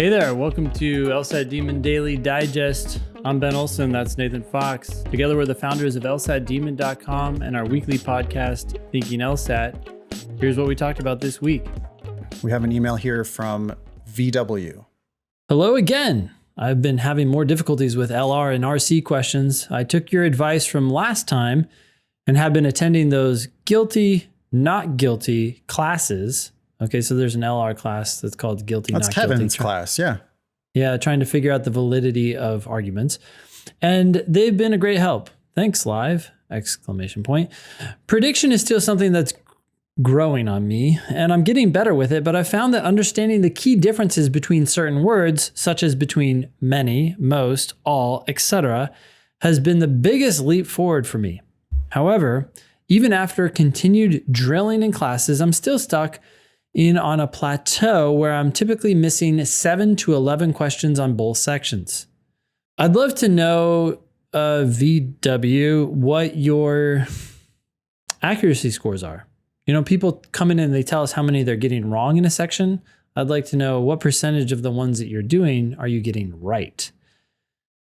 Hey there, welcome to LSAT Demon Daily Digest. I'm Ben Olson, that's Nathan Fox. Together we're the founders of LSATdemon.com and our weekly podcast, Thinking LSAT. Here's what we talked about this week. We have an email here from VW. Hello again. I've been having more difficulties with LR and RC questions. I took your advice from last time and have been attending those guilty, not guilty classes. Okay, so there's an LR class that's called guilty, That's not guilty. Kevin's class, yeah. Yeah, trying to figure out the validity of arguments. And they've been a great help. Thanks, live! ! Prediction is still something that's growing on me, and I'm getting better with it, but I found that understanding the key differences between certain words, such as between many, most, all, etc., has been the biggest leap forward for me. However, even after continued drilling in classes, I'm still stuck on a plateau where I'm typically missing 7 to 11 questions on both sections. I'd love to know, VW, what your accuracy scores are. You know, people come in and they tell us how many they're getting wrong in a section. I'd like to know what percentage of the ones that you're doing are you getting right?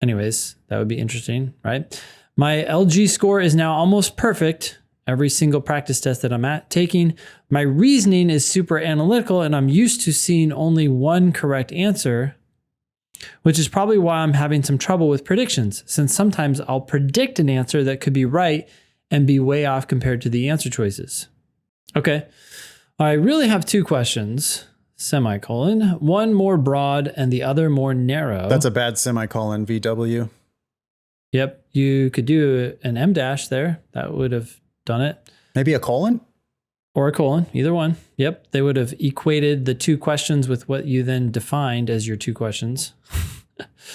Anyways, that would be interesting, right? My LG score is now almost perfect. Every single practice test that I'm taking, my reasoning is super analytical and I'm used to seeing only one correct answer, which is probably why I'm having some trouble with predictions, since sometimes I'll predict an answer that could be right and be way off compared to the answer choices. Okay, I really have two questions, semicolon, one more broad and the other more narrow. That's a bad semicolon, VW. Yep, you could do an M dash there. That would have done it. Maybe a colon? Or a colon, either one. Yep, they would have equated the two questions with what you then defined as your two questions.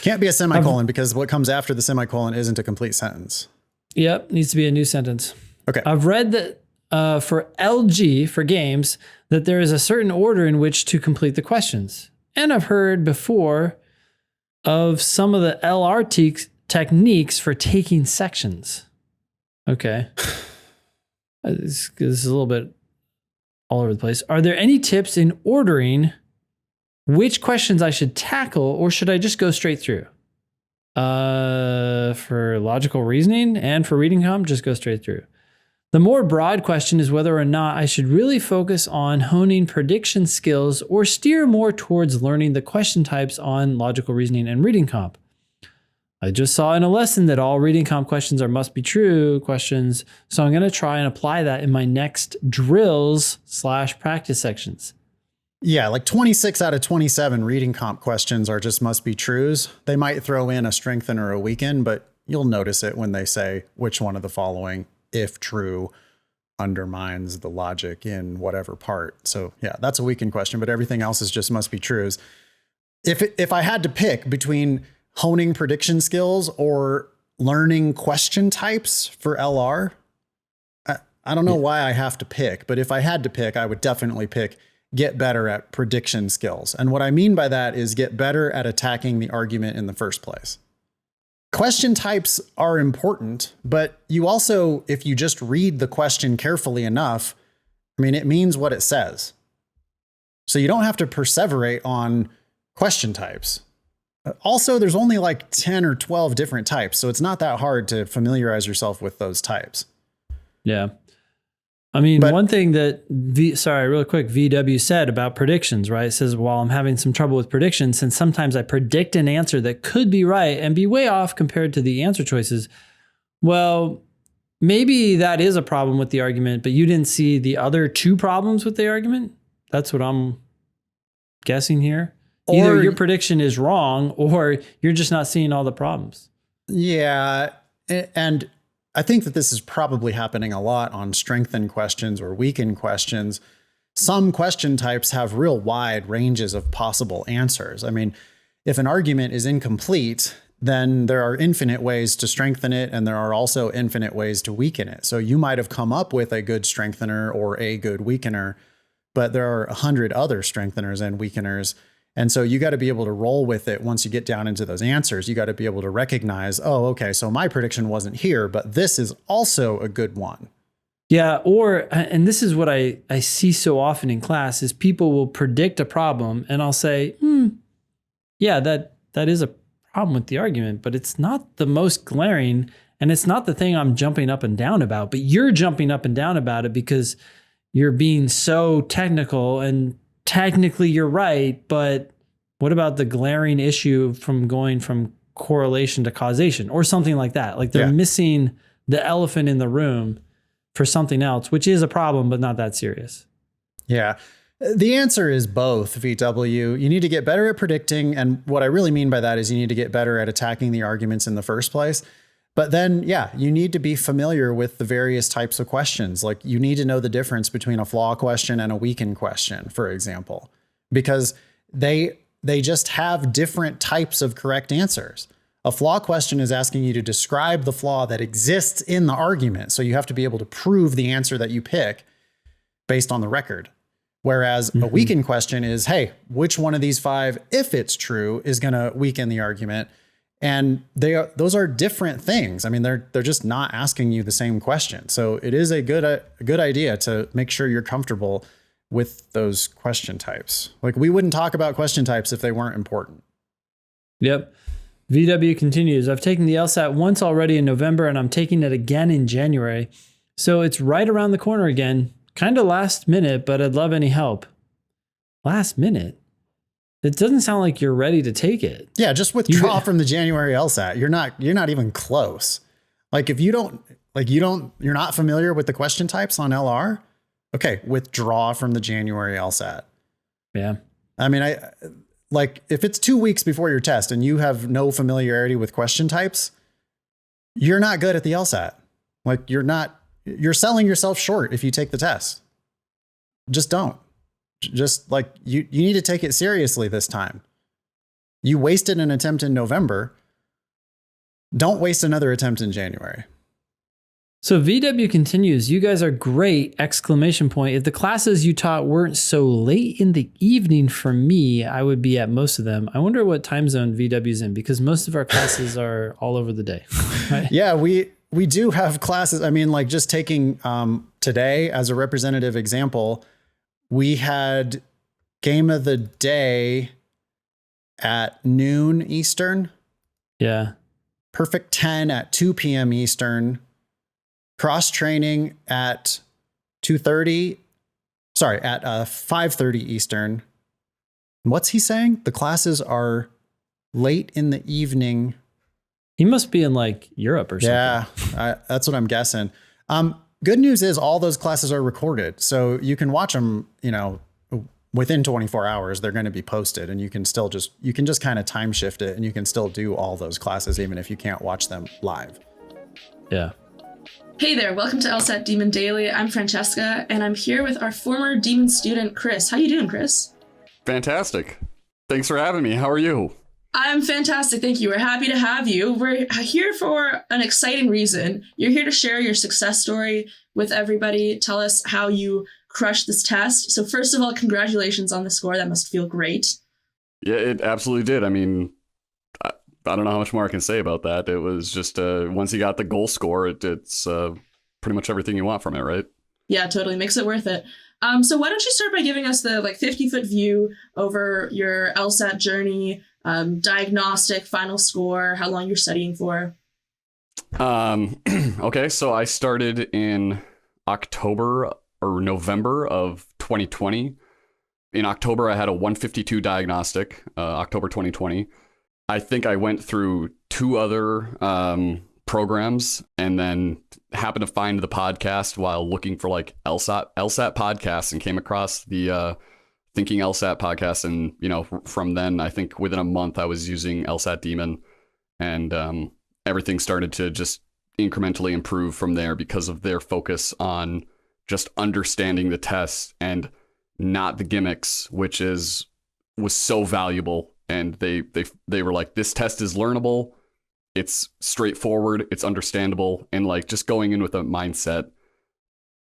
Can't be a semicolon because what comes after the semicolon isn't a complete sentence. Yep, needs to be a new sentence. Okay. I've read that for LG, for games, that there is a certain order in which to complete the questions. And I've heard before of some of the LR techniques for taking sections. Okay. This is a little bit all over the place. Are there any tips in ordering which questions I should tackle, or should I just go straight through? For logical reasoning and for reading comp, just go straight through. The more broad question is whether or not I should really focus on honing prediction skills or steer more towards learning the question types on logical reasoning and reading comp. I just saw in a lesson that all reading comp questions are must be true questions, so I'm going to try and apply that in my next drills/practice sections. Yeah, like 26 out of 27 reading comp questions are just must be trues. They might throw in a strengthen or a weaken, but you'll notice it when they say which one of the following, if true, undermines the logic in whatever part. So yeah, that's a weaken question, but everything else is just must be trues. If I had to pick between honing prediction skills or learning question types for LR, I don't know why I have to pick, but if I had to pick, I would definitely pick get better at prediction skills. And what I mean by that is get better at attacking the argument in the first place. Question types are important, but you also, if you just read the question carefully enough, I mean, it means what it says. So you don't have to perseverate on question types. Also, there's only like 10 or 12 different types, so it's not that hard to familiarize yourself with those types. Yeah. I mean, one thing that, real quick, VW said about predictions, right? It says, while I'm having some trouble with predictions, since sometimes I predict an answer that could be right and be way off compared to the answer choices. Well, maybe that is a problem with the argument, but you didn't see the other two problems with the argument? That's what I'm guessing here. Either your prediction is wrong or you're just not seeing all the problems. Yeah. And I think that this is probably happening a lot on strengthen questions or weaken questions. Some question types have real wide ranges of possible answers. I mean, if an argument is incomplete, then there are infinite ways to strengthen it, and there are also infinite ways to weaken it. So you might have come up with a good strengthener or a good weakener, but there are 100 other strengtheners and weakeners. And so you got to be able to roll with it once you get down into those answers. You got to be able to recognize, oh, okay, so my prediction wasn't here, but this is also a good one. Yeah, and this is what I see so often in class, is people will predict a problem and I'll say, yeah, that is a problem with the argument, but it's not the most glaring, and it's not the thing I'm jumping up and down about, but you're jumping up and down about it because you're being so technical, and technically you're right, but what about the glaring issue from going from correlation to causation or something like that? Like they're missing the elephant in the room for something else, which is a problem, but not that serious. Yeah. The answer is both, VW. You need to get better at predicting. And what I really mean by that is you need to get better at attacking the arguments in the first place. But then, you need to be familiar with the various types of questions. Like you need to know the difference between a flaw question and a weaken question, for example, because they just have different types of correct answers. A flaw question is asking you to describe the flaw that exists in the argument. So you have to be able to prove the answer that you pick based on the record. Whereas a weaken question is, hey, which one of these 5, if it's true, is going to weaken the argument? And those are different things. I mean, they're just not asking you the same question. So it is a good idea to make sure you're comfortable with those question types. Like we wouldn't talk about question types if they weren't important. Yep. VW continues, I've taken the LSAT once already in November, and I'm taking it again in January. So it's right around the corner again. Kind of last minute, but I'd love any help. Last minute? It doesn't sound like you're ready to take it. Yeah, just withdraw from the January LSAT. You're not even close. Like if you're not familiar with the question types on LR, okay, withdraw from the January LSAT. Yeah. I mean, if it's 2 weeks before your test and you have no familiarity with question types, you're not good at the LSAT. Like you're selling yourself short if you take the test. Just don't. Just like you need to take it seriously this time. You wasted an attempt in November. Don't waste another attempt in January. So VW continues, you guys are great! ! If the classes you taught weren't so late in the evening for me, I would be at most of them. I wonder what time zone VW's in, because most of our classes are all over the day. Right? Yeah, we do have classes. I mean, like just taking today as a representative example, we had game of the day at noon Eastern. Yeah. Perfect 10 at 2 p.m. Eastern. Cross training at 5:30 Eastern. What's he saying? The classes are late in the evening. He must be in like Europe or something. Yeah, that's what I'm guessing. Good news is all those classes are recorded, so you can watch them, within 24 hours, they're going to be posted, and you can just kind of time shift it, and you can still do all those classes, even if you can't watch them live. Yeah. Hey there, welcome to LSAT Demon Daily. I'm Francesca, and I'm here with our former Demon student, Chris. How you doing, Chris? Fantastic. Thanks for having me. How are you? I'm fantastic, thank you. We're happy to have you. We're here for an exciting reason. You're here to share your success story with everybody. Tell us how you crushed this test. So first of all, congratulations on the score. That must feel great. Yeah, it absolutely did. I mean, I don't know how much more I can say about that. It was just once you got the goal score, it's pretty much everything you want from it, right? Yeah, totally. Makes it worth it. So why don't you start by giving us the 50-foot view over your LSAT journey, diagnostic, final score, how long you're studying for? Okay, so I started in October or November of 2020. In October, I had a 152 diagnostic, October 2020. I think I went through 2 other programs and then happened to find the podcast while looking for like LSAT podcasts and came across the Thinking LSAT podcast. And, from then, I think within a month I was using LSAT Demon, and everything started to just incrementally improve from there because of their focus on just understanding the test and not the gimmicks, which was so valuable. And they were like, this test is learnable. It's straightforward. It's understandable. And like just going in with a mindset,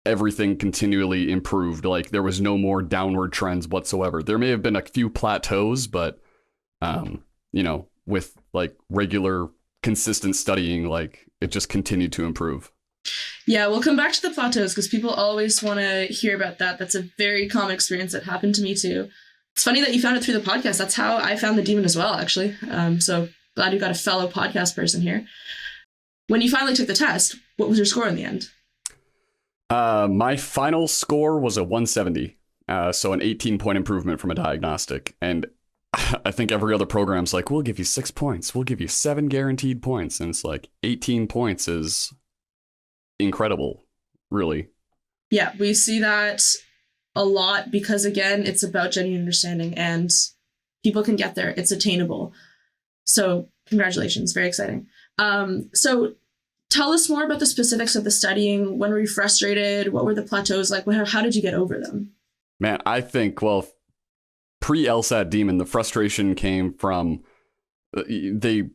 everything continually improved. Like there was no more downward trends whatsoever. There may have been a few plateaus, but, with like regular consistent studying, like it just continued to improve. Yeah, we'll come back to the plateaus because people always want to hear about that. That's a very common experience that happened to me too. It's funny that you found it through the podcast. That's how I found the demon as well, actually. So glad you got a fellow podcast person here. When you finally took the test, what was your score in the end? My final score was a 170. So an 18-point improvement from a diagnostic. And I think every other program's like, we'll give you 6 points. We'll give you 7 guaranteed points. And it's like 18 points is incredible, really. Yeah, we see that a lot because, again, it's about genuine understanding and people can get there. It's attainable. So congratulations. Very exciting. So tell us more about the specifics of the studying. When were you frustrated? What were the plateaus like? How did you get over them? Man, I think, well, pre-LSAT demon, the frustration came from the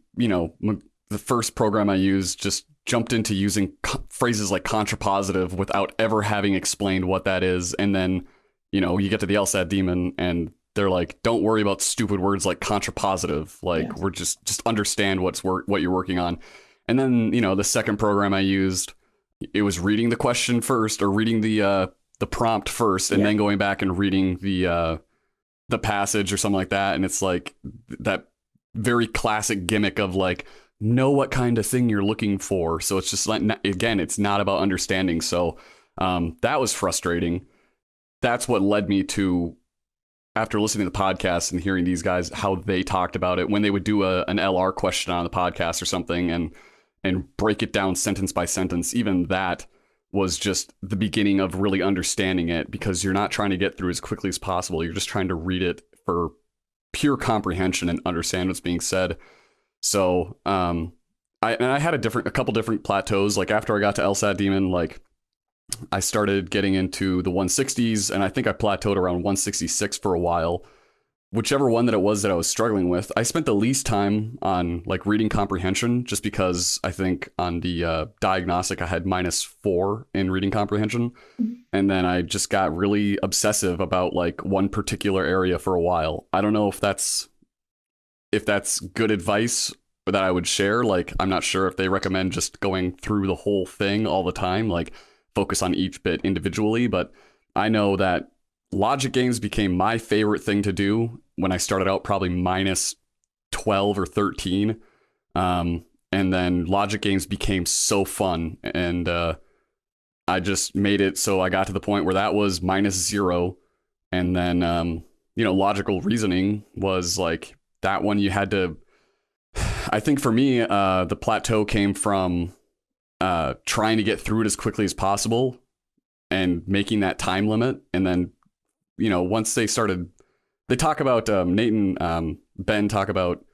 first program I used just jumped into using phrases like contrapositive without ever having explained what that is. And then, you get to the LSAT demon and they're like, don't worry about stupid words like contrapositive. Like, we're just understand what you're working on. And then, the second program I used, it was reading the question first or reading the prompt first and then going back and reading the passage or something like that. And it's like that very classic gimmick of like, know what kind of thing you're looking for. So it's just like, again, it's not about understanding. So that was frustrating. That's what led me to, after listening to the podcast and hearing these guys, how they talked about it when they would do an LR question on the podcast or something and break it down sentence by sentence. Even that was just the beginning of really understanding it, because you're not trying to get through as quickly as possible. You're just trying to read it for pure comprehension and understand what's being said. So I had a couple different plateaus. Like after I got to LSAT demon, like I started getting into the 160s, and I think I plateaued around 166 for a while. Whichever one that it was that I was struggling with, I spent the least time on like reading comprehension, just because I think on the diagnostic I had -4 in reading comprehension. And then I just got really obsessive about like one particular area for a while. I don't know if that's good advice that I would share. Like, I'm not sure if they recommend just going through the whole thing all the time, like focus on each bit individually. But I know that logic games became my favorite thing to do when I started out, probably -12 or 13. And then logic games became so fun. And I just made it so I got to the point where that was -0. And then, logical reasoning was like that one you had to, I think for me, the plateau came from trying to get through it as quickly as possible and making that time limit. And then, once they talk about, Nate and Ben talk about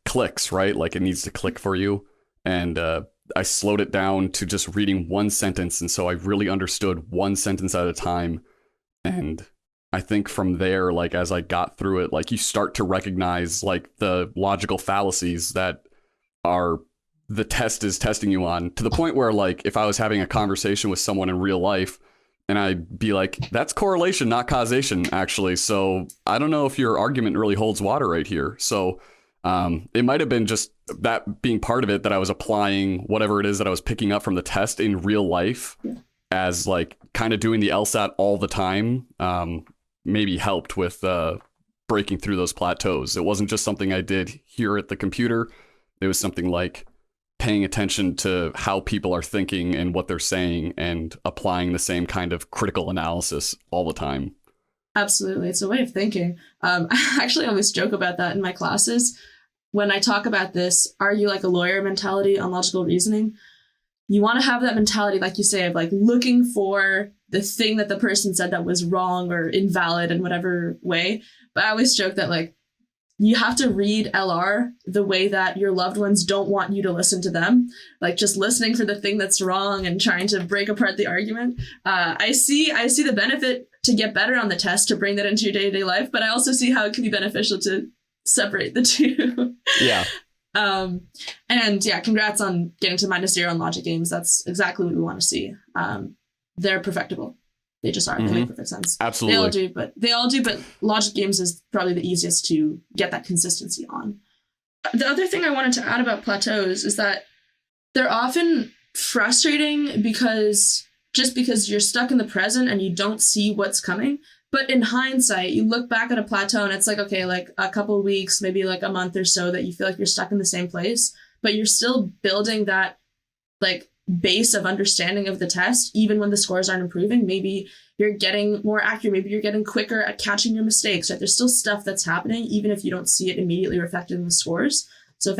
clicks, right? Like it needs to click for you. And I slowed it down to just reading one sentence. And so I really understood one sentence at a time. And I think from there, like as I got through it, like you start to recognize like the logical fallacies that are the test is testing you on, to the point where like if I was having a conversation with someone in real life and I'd be like, that's correlation, not causation, actually. So I don't know if your argument really holds water right here. So it might have been just that being part of it, that I was applying whatever it is that I was picking up from the test in real life as like kind of doing the LSAT all the time. Maybe helped with breaking through those plateaus. It wasn't just something I did here at the computer. It was something like paying attention to how people are thinking and what they're saying and applying the same kind of critical analysis all the time. Absolutely. It's a way of thinking. I actually always joke about that in my classes. When I talk about this, are you like a lawyer mentality on logical reasoning? You want to have that mentality, like you say, of like looking for the thing that the person said that was wrong or invalid in whatever way. But I always joke that like you have to read LR the way that your loved ones don't want you to listen to them, like just listening for the thing that's wrong and trying to break apart the argument. I see the benefit to get better on the test, to bring that into your day-to-day life, but I also see how it can be beneficial to separate the two. Yeah. And yeah, congrats on getting to -0 on logic games. That's exactly what we want to see. They're perfectible. They just are. They make perfect sense. Absolutely. They all do, but logic games is probably the easiest to get that consistency on. The other thing I wanted to add about plateaus is that they're often frustrating because you're stuck in the present and you don't see what's coming. But in hindsight, you look back at a plateau and it's like, okay, like a couple of weeks, maybe like a month or so that you feel like you're stuck in the same place, but you're still building that like base of understanding of the test, even when the scores aren't improving. Maybe you're getting more accurate. Maybe you're getting quicker at catching your mistakes, right? There's still stuff that's happening, even if you don't see it immediately reflected in the scores. So if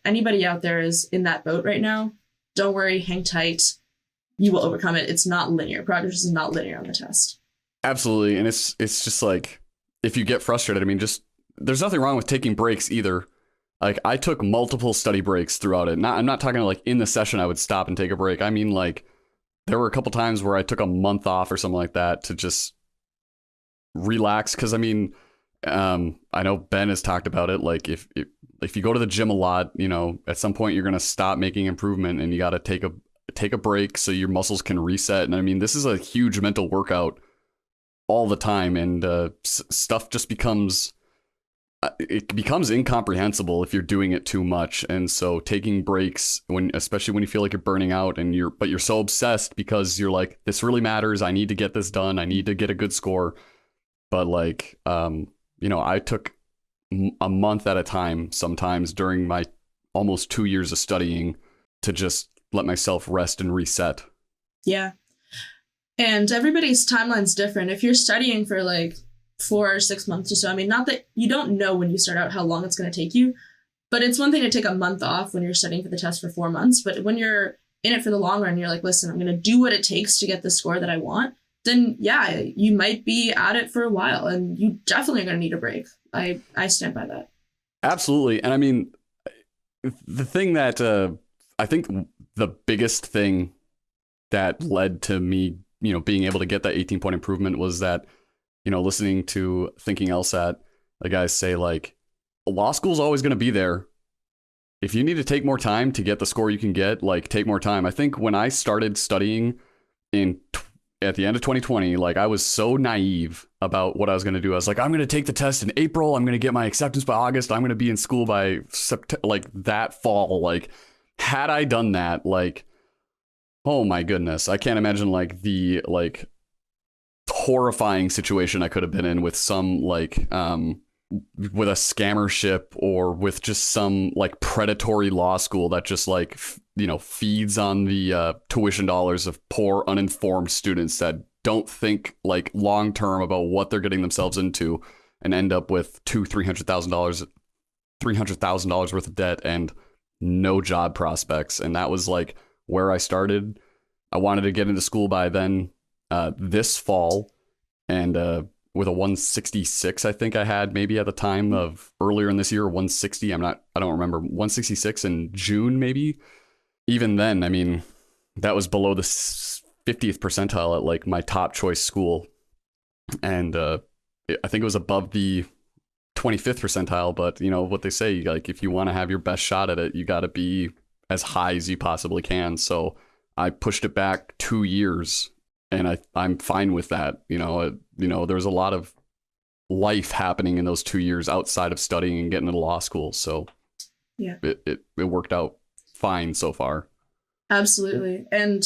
anybody out there is in that boat right now, don't worry, hang tight. You will overcome it. It's not linear. Progress is not linear on the test. Absolutely. And it's just like, if you get frustrated, I mean, just there's nothing wrong with taking breaks either. Like I took multiple study breaks throughout it. I'm not talking like in the session I would stop and take a break. I mean, like there were a couple times where I took a month off or something like that to just relax. Cause I mean, I know Ben has talked about it. Like if you go to the gym a lot, you know, at some point you're going to stop making improvement and you got to take a break so your muscles can reset. And I mean, this is a huge mental workout all the time, and stuff just becomes incomprehensible if you're doing it too much. And so taking breaks, especially when you feel like you're burning out and you're so obsessed because you're like, this really matters, I need to get this done, I need to get a good score. But like you know, I took a month at a time sometimes during my almost 2 years of studying to just let myself rest and reset. Yeah. And everybody's timeline's different. If you're studying for like 4 or 6 months or so, I mean, not that you don't know when you start out how long it's going to take you, but it's one thing to take a month off when you're studying for the test for 4 months. But when you're in it for the long run, you're like, listen, I'm going to do what it takes to get the score that I want. Then yeah, you might be at it for a while and you definitely are going to need a break. I stand by that. Absolutely. And I mean, the thing that I think the biggest thing that led to me, you know, being able to get that 18-point improvement was that, you know, listening to Thinking LSAT, the guys say like, law school is always going to be there. If you need to take more time to get the score you can get, like take more time. I think when I started studying at the end of 2020, like I was so naive about what I was going to do. I was like, I'm going to take the test in April. I'm going to get my acceptance by August. I'm going to be in school by September, like that fall. Like had I done that, like, oh my goodness, I can't imagine like the like horrifying situation I could have been in with some like with a scammer ship or with just some like predatory law school that just like you know feeds on the tuition dollars of poor uninformed students that don't think like long term about what they're getting themselves into and end up with $300,000 worth of debt and no job prospects. And that was like where I started. I wanted to get into school by then this fall, and with a 166, I think I had maybe at the time of earlier in this year, 160. I don't remember, 166 in June, maybe. Even then, I mean, that was below the 50th percentile at like my top choice school. And I think it was above the 25th percentile, but you know what they say, like if you want to have your best shot at it, you got to be as high as you possibly can. So I pushed it back 2 years, and I'm fine with that. You know, there's a lot of life happening in those 2 years outside of studying and getting into law school. So yeah, it worked out fine so far. Absolutely. And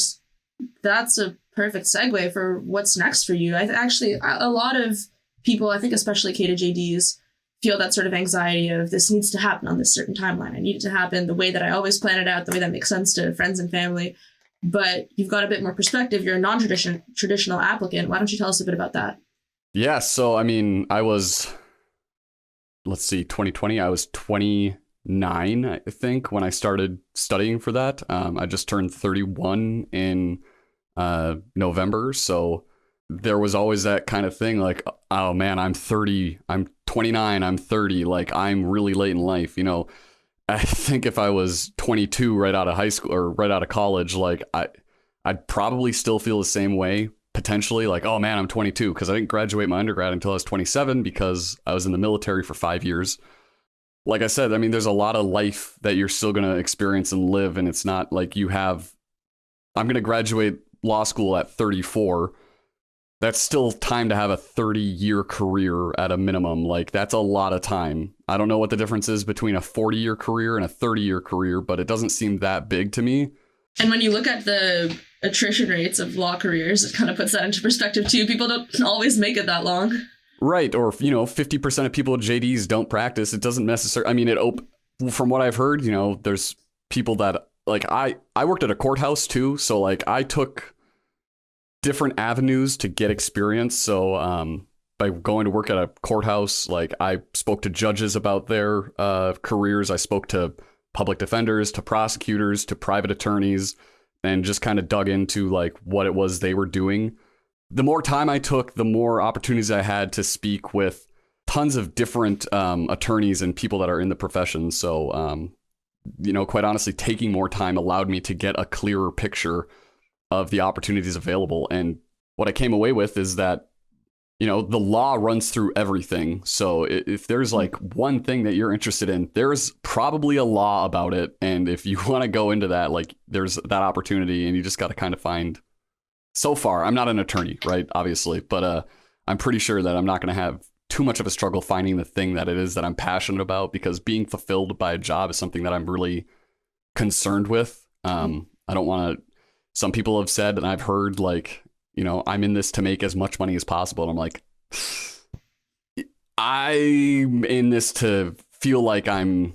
that's a perfect segue for what's next for you. A lot of people, I think especially K to JDs, feel that sort of anxiety of this needs to happen on this certain timeline. I need it to happen the way that I always plan it out, the way that makes sense to friends and family. But you've got a bit more perspective. You're a non-traditional applicant. Why don't you tell us a bit about that? Yeah. So, I mean, I was, 2020, I was 29, I think, when I started studying for that. I just turned 31 in November. So there was always that kind of thing like, oh man, I'm 30, I'm 29, I'm 30, like I'm really late in life. You know, I think if I was 22 right out of high school or right out of college, like I'd probably still feel the same way potentially, like, oh man, I'm 22, because I didn't graduate my undergrad until I was 27 because I was in the military for 5 years. Like I said, I mean, there's a lot of life that you're still going to experience and live. And it's not like I'm going to graduate law school at 34. That's still time to have a 30-year career at a minimum. Like that's a lot of time. I don't know what the difference is between a 40-year career and a 30-year career, but it doesn't seem that big to me. And when you look at the attrition rates of law careers, it kind of puts that into perspective too. People don't always make it that long. Right. Or, 50% of people at JDs don't practice. It doesn't necessarily, I mean, from what I've heard, there's people that like, I worked at a courthouse too. So like I took different avenues to get experience. So, by going to work at a courthouse, like I spoke to judges about their careers. I spoke to public defenders, to prosecutors, to private attorneys, and just kind of dug into like what it was they were doing. The more time I took, the more opportunities I had to speak with tons of different attorneys and people that are in the profession. So, quite honestly, taking more time allowed me to get a clearer picture of the opportunities available. And what I came away with is that the law runs through everything. So if there's like one thing that you're interested in, there's probably a law about it. And if you want to go into that, like there's that opportunity, and you just got to kind of find. So far, I'm not an attorney, right? Obviously, but I'm pretty sure that I'm not going to have too much of a struggle finding the thing that it is that I'm passionate about, because being fulfilled by a job is something that I'm really concerned with. I don't want to. Some people have said, and I've heard like, I'm in this to make as much money as possible. And I'm like, I'm in this to feel like I'm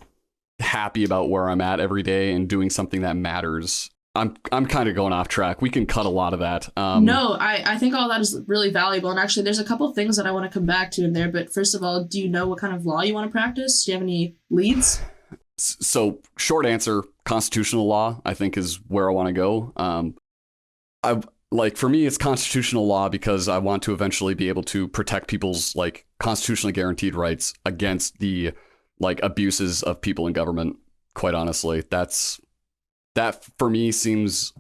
happy about where I'm at every day and doing something that matters. I'm kind of going off track. We can cut a lot of that. No, I think all that is really valuable. And actually, there's a couple of things that I want to come back to in there. But first of all, do you know what kind of law you want to practice? Do you have any leads? So short answer, constitutional law, I think, is where I want to go. For me, it's constitutional law because I want to eventually be able to protect people's like constitutionally guaranteed rights against the like abuses of people in government. Quite honestly, that for me seems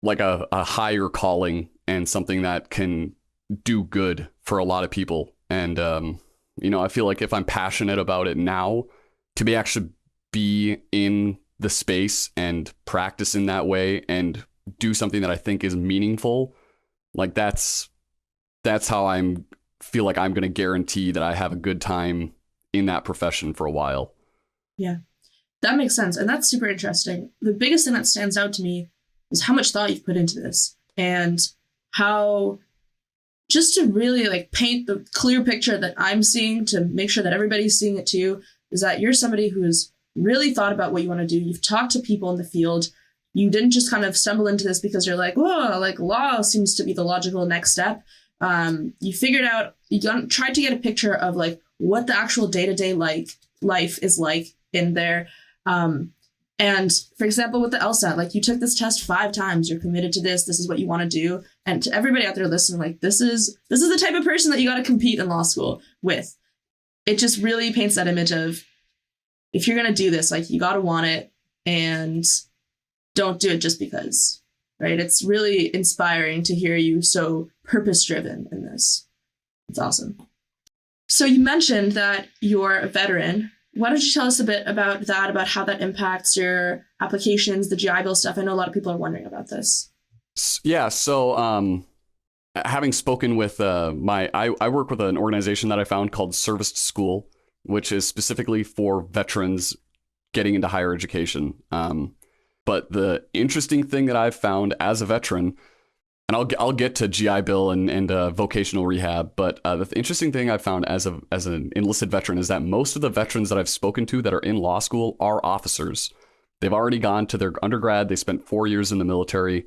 like a higher calling and something that can do good for a lot of people. And, I feel like if I'm passionate about it now, to be actually be in the space and practice in that way and do something that I think is meaningful, like that's how feel like I'm going to guarantee that I have a good time in that profession for a while. Yeah. That makes sense. And that's super interesting. The biggest thing that stands out to me is how much thought you've put into this, and how, just to really like paint the clear picture that I'm seeing, to make sure that everybody's seeing it too, is that you're somebody who's really thought about what you want to do. You've talked to people in the field. You didn't just kind of stumble into this because you're like, whoa, like law seems to be the logical next step. You figured out, tried to get a picture of like what the actual day-to-day life is like in there. And for example, with the LSAT, like you took this test 5 times, you're committed to this is what you want to do. And to everybody out there listening, like this is the type of person that you got to compete in law school with. It just really paints that image of, if you're going to do this, like you got to want it, and don't do it just because, right? It's really inspiring to hear you so purpose driven in this. It's awesome. So you mentioned that you're a veteran. Why don't you tell us a bit about that, about how that impacts your applications, the GI Bill stuff? I know a lot of people are wondering about this. Yeah. So having spoken with I work with an organization that I found called Service to School, which is specifically for veterans getting into higher education. But the interesting thing that I've found as a veteran, and I'll get to GI Bill and vocational rehab, but the interesting thing I've found as an enlisted veteran is that most of the veterans that I've spoken to that are in law school are officers. They've already gone to their undergrad, they spent 4 years in the military,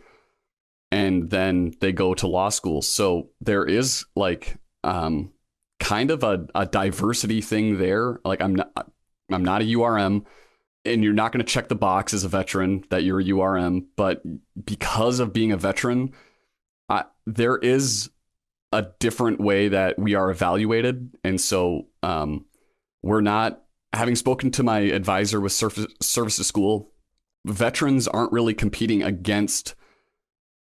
and then they go to law school. So there is like kind of a diversity thing there. Like I'm not a URM. And you're not going to check the box as a veteran that you're a URM, but because of being a veteran, there is a different way that we are evaluated. And so we're not, having spoken to my advisor with Service to School, veterans aren't really competing against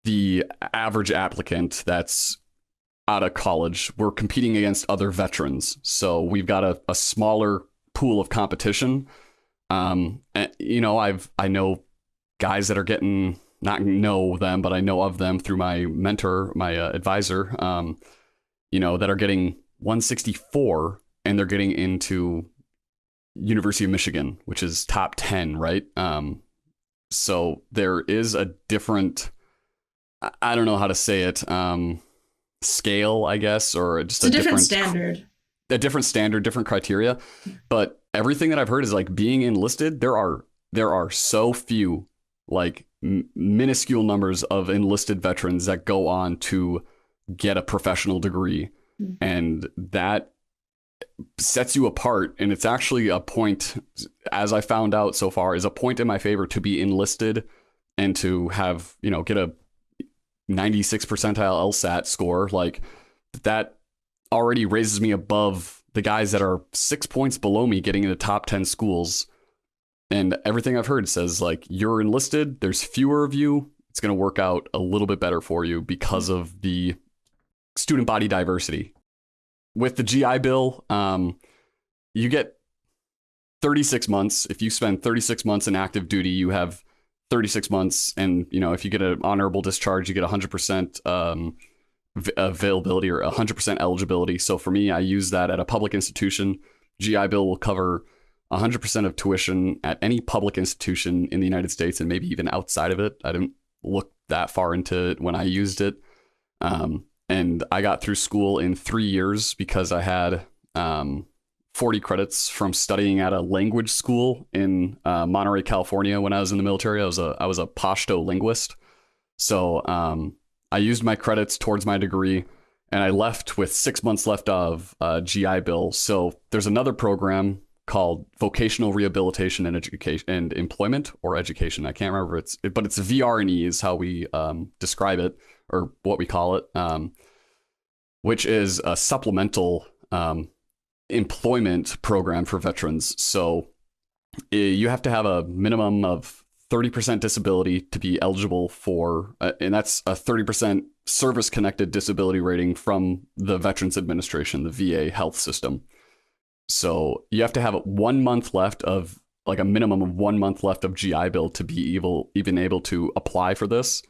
the average applicant that's out of college. We're competing against other veterans. So we've got a smaller pool of competition. And, I know guys that are getting, not know them, but I know of them through my mentor, my advisor, that are getting 164 and they're getting into University of Michigan, which is top 10, right? So there is a different, I don't know how to say it, scale, I guess, or just It's a different standard. A different standard, different criteria. But everything that I've heard is like being enlisted, there are so few, like minuscule numbers of enlisted veterans that go on to get a professional degree. And that sets you apart. And it's actually a point, as I found out so far, is a point in my favor to be enlisted and to have, get a 96 percentile LSAT score. Like that already raises me above the guys that are 6 points below me getting into top 10 schools. And everything I've heard says like you're enlisted, there's fewer of you. It's going to work out a little bit better for you because of the student body diversity. With the GI Bill, you get 36 months. If you spend 36 months in active duty, you have 36 months. And, if you get an honorable discharge, you get 100% availability or 100% eligibility. So for me, I use that at a public institution. GI Bill will cover 100% of tuition at any public institution in the United States and maybe even outside of it. I didn't look that far into it when I used it. And I got through school in 3 years because I had 40 credits from studying at a language school in Monterey, California. When I was in the military, I was a Pashto linguist. So I used my credits towards my degree, and I left with 6 months left of GI Bill. So there's another program called Vocational Rehabilitation and Education and Employment or Education. I can't remember but it's VR&E is how we describe it, or what we call it, which is a supplemental employment program for veterans. So you have to have a minimum of 30% disability to be eligible for, and that's a 30% service-connected disability rating from the Veterans Administration, the VA health system. So you have to have 1 month left of, like a minimum of 1 month left of GI Bill to be even able to apply for this.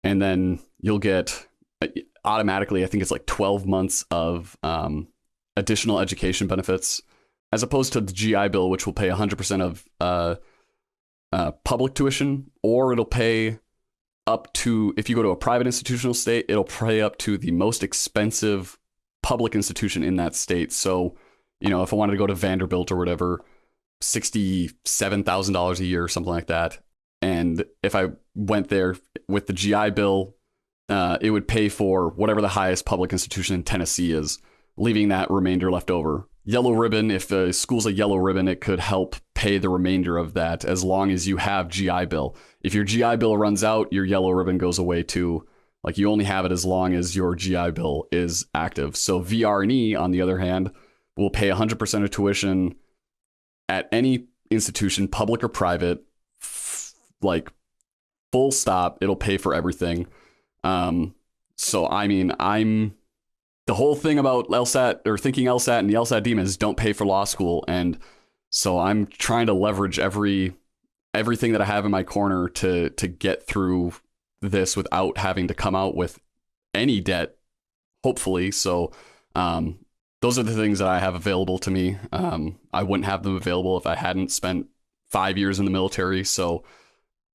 And then you'll get automatically, I think it's like 12 months of additional education benefits, as opposed to the GI Bill, which will pay 100% of public tuition, or it'll pay up to, if you go to a private institutional state, it'll pay up to the most expensive public institution in that state. So, if I wanted to go to Vanderbilt or whatever, $67,000 a year or something like that. And if I went there with the GI Bill, it would pay for whatever the highest public institution in Tennessee is, leaving that remainder left over. Yellow ribbon, if the school's a yellow ribbon, it could help pay the remainder of that as long as you have GI Bill. If your GI Bill runs out, your yellow ribbon goes away too. Like you only have it as long as your GI Bill is active. So VR&E, on the other hand, will pay 100% of tuition at any institution, public or private, like full stop. It'll pay for everything. So I mean, the whole thing about LSAT, or thinking LSAT and the LSAT demon, is don't pay for law school. And so I'm trying to leverage everything that I have in my corner to get through this without having to come out with any debt, hopefully. So those are the things that I have available to me. I wouldn't have them available if I hadn't spent 5 years in the military. So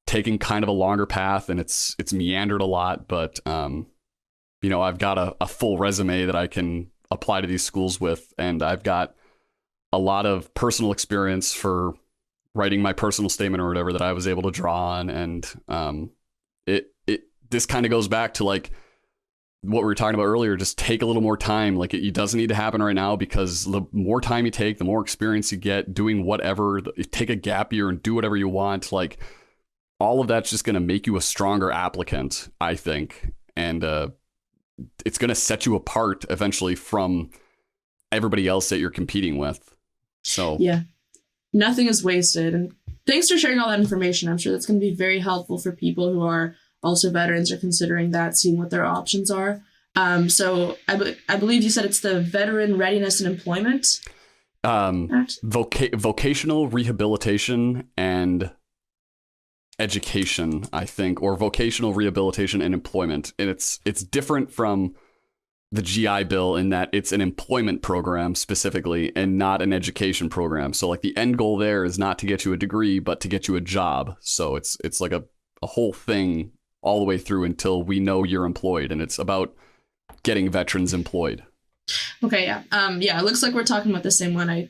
taking kind of a longer path, and it's meandered a lot, but I've got a full resume that I can apply to these schools with, and I've got a lot of personal experience for writing my personal statement or whatever that I was able to draw on. And this kind of goes back to like what we were talking about earlier. Just take a little more time. Like it doesn't need to happen right now, because the more time you take, the more experience you get doing whatever. Take a gap year and do whatever you want. Like all of that's just going to make you a stronger applicant, I think. And it's going to set you apart eventually from everybody else that you're competing with. So yeah, nothing is wasted. And thanks for sharing all that information. I'm sure that's going to be very helpful for people who are also veterans or considering that, seeing what their options are. So I believe you said it's the Veteran Readiness and Employment Act? Vocational Rehabilitation and Education, I think, or Vocational Rehabilitation and Employment. And it's different from the GI Bill in that it's an employment program specifically and not an education program. So like the end goal there is not to get you a degree, but to get you a job. So it's like a whole thing all the way through until we know you're employed, and it's about getting veterans employed. Okay, yeah. It looks like we're talking about the same one.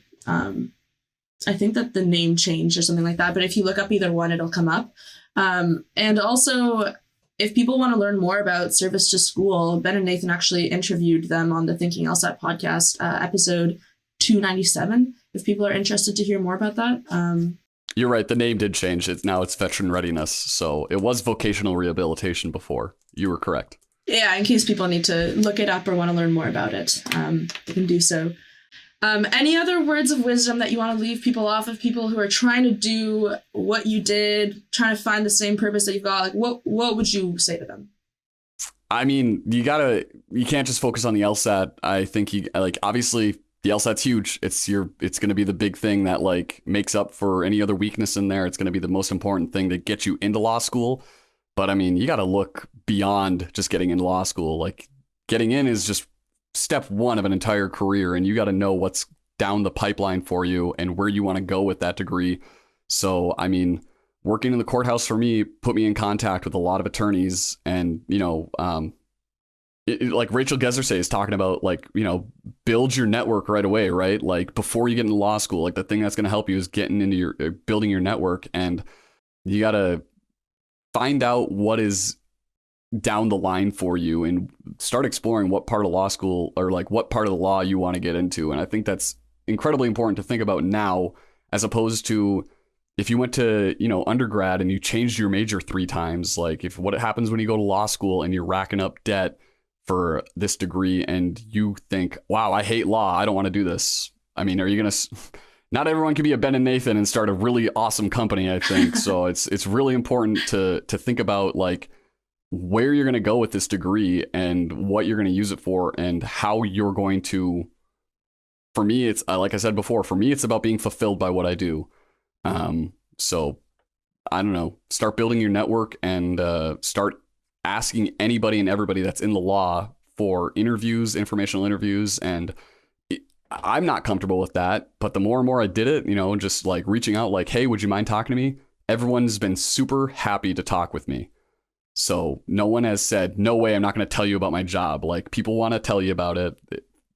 I think that the name changed or something like that, but if you look up either one, it'll come up. And also, if people want to learn more about service to school, Ben and Nathan actually interviewed them on the Thinking LSAT podcast, episode 297, if people are interested to hear more about that. You're right. The name did change. Now it's veteran readiness. So it was vocational rehabilitation before. You were correct. Yeah, in case people need to look it up or want to learn more about it, they can do so. Any other words of wisdom that you want to leave people off of, people who are trying to do what you did, trying to find the same purpose that you've got? Like, what would you say to them? I mean, you can't just focus on the LSAT. I think obviously the LSAT's huge. It's going to be the big thing that like makes up for any other weakness in there. It's going to be the most important thing to get you into law school. But I mean, you got to look beyond just getting into law school. Like getting in is just step one of an entire career, and you got to know what's down the pipeline for you and where you want to go with that degree. So, I mean, working in the courthouse for me put me in contact with a lot of attorneys, and, like Rachel Gezersay is talking about, like, build your network right away, right? Like before you get into law school, like the thing that's going to help you is getting into building your network, and you got to find out what is down the line for you and start exploring what part of law school or like what part of the law you want to get into. And I think that's incredibly important to think about now, as opposed to if you went to, undergrad and you changed your major 3 times, like what happens when you go to law school and you're racking up debt for this degree and you think, wow, I hate law, I don't want to do this. I mean, are you going to, not everyone can be a Ben and Nathan and start a really awesome company, I think. So it's really important to think about like where you're going to go with this degree and what you're going to use it for and how you're going to, for me, it's like I said before, for me, it's about being fulfilled by what I do. So I don't know, start building your network and start asking anybody and everybody that's in the law for interviews, informational interviews. And I'm not comfortable with that, but the more and more I did it, just like reaching out like, hey, would you mind talking to me? Everyone's been super happy to talk with me. So no one has said, no way, I'm not going to tell you about my job. Like people want to tell you about it.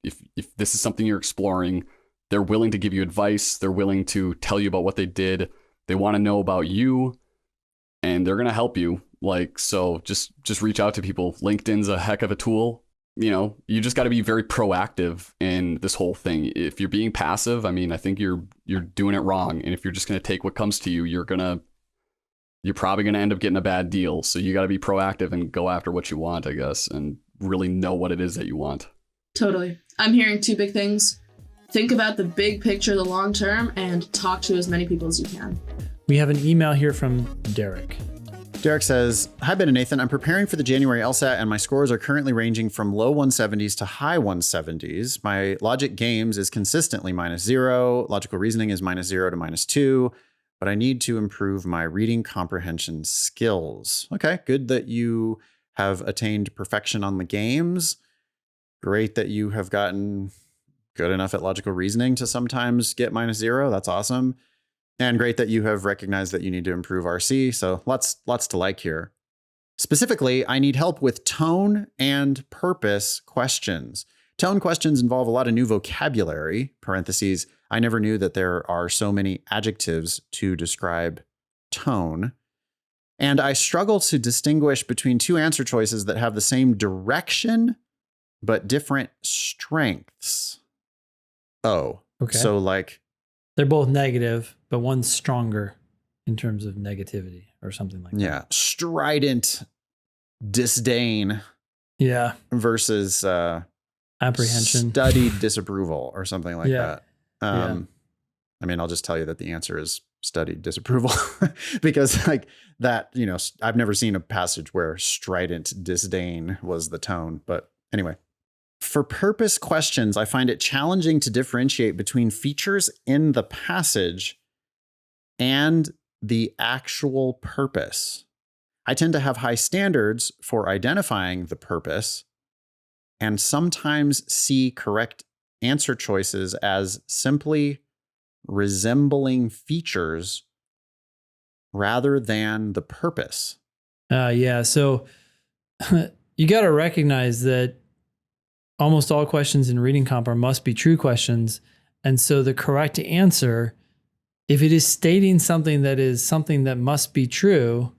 If this is something you're exploring, they're willing to give you advice. They're willing to tell you about what they did. They want to know about you and they're going to help you. Like, so just reach out to people. LinkedIn's a heck of a tool. You just got to be very proactive in this whole thing. If you're being passive, I mean, I think you're doing it wrong. And if you're just going to take what comes to you, you're probably going to end up getting a bad deal. So you got to be proactive and go after what you want, I guess, and really know what it is that you want. Totally. I'm hearing 2 big things. Think about the big picture, the long term, and talk to as many people as you can. We have an email here from Derek. Derek says, hi, Ben and Nathan. I'm preparing for the January LSAT, and my scores are currently ranging from low 170s to high 170s. My logic games is consistently -0. Logical reasoning is -0 to -2. But I need to improve my reading comprehension skills. Okay, good that you have attained perfection on the games. Great that you have gotten good enough at logical reasoning to sometimes get -0. That's awesome. And great that you have recognized that you need to improve RC. So lots to like here. Specifically, I need help with tone and purpose questions. Tone questions involve a lot of new vocabulary, parentheses. I never knew that there are so many adjectives to describe tone. And I struggle to distinguish between 2 answer choices that have the same direction, but different strengths. Oh, okay. So like, they're both negative, but one's stronger in terms of negativity or something like that. Yeah. Strident disdain. Yeah. Versus apprehension. Studied disapproval or something like that. Yeah. I mean, I'll just tell you that the answer is studied disapproval because like that, I've never seen a passage where strident disdain was the tone. But anyway, for purpose questions, I find it challenging to differentiate between features in the passage and the actual purpose. I tend to have high standards for identifying the purpose and sometimes see correct answer choices as simply resembling features rather than the purpose. Yeah. So you got to recognize that almost all questions in reading comp are must be true questions. And so the correct answer, if it is stating something that is something that must be true,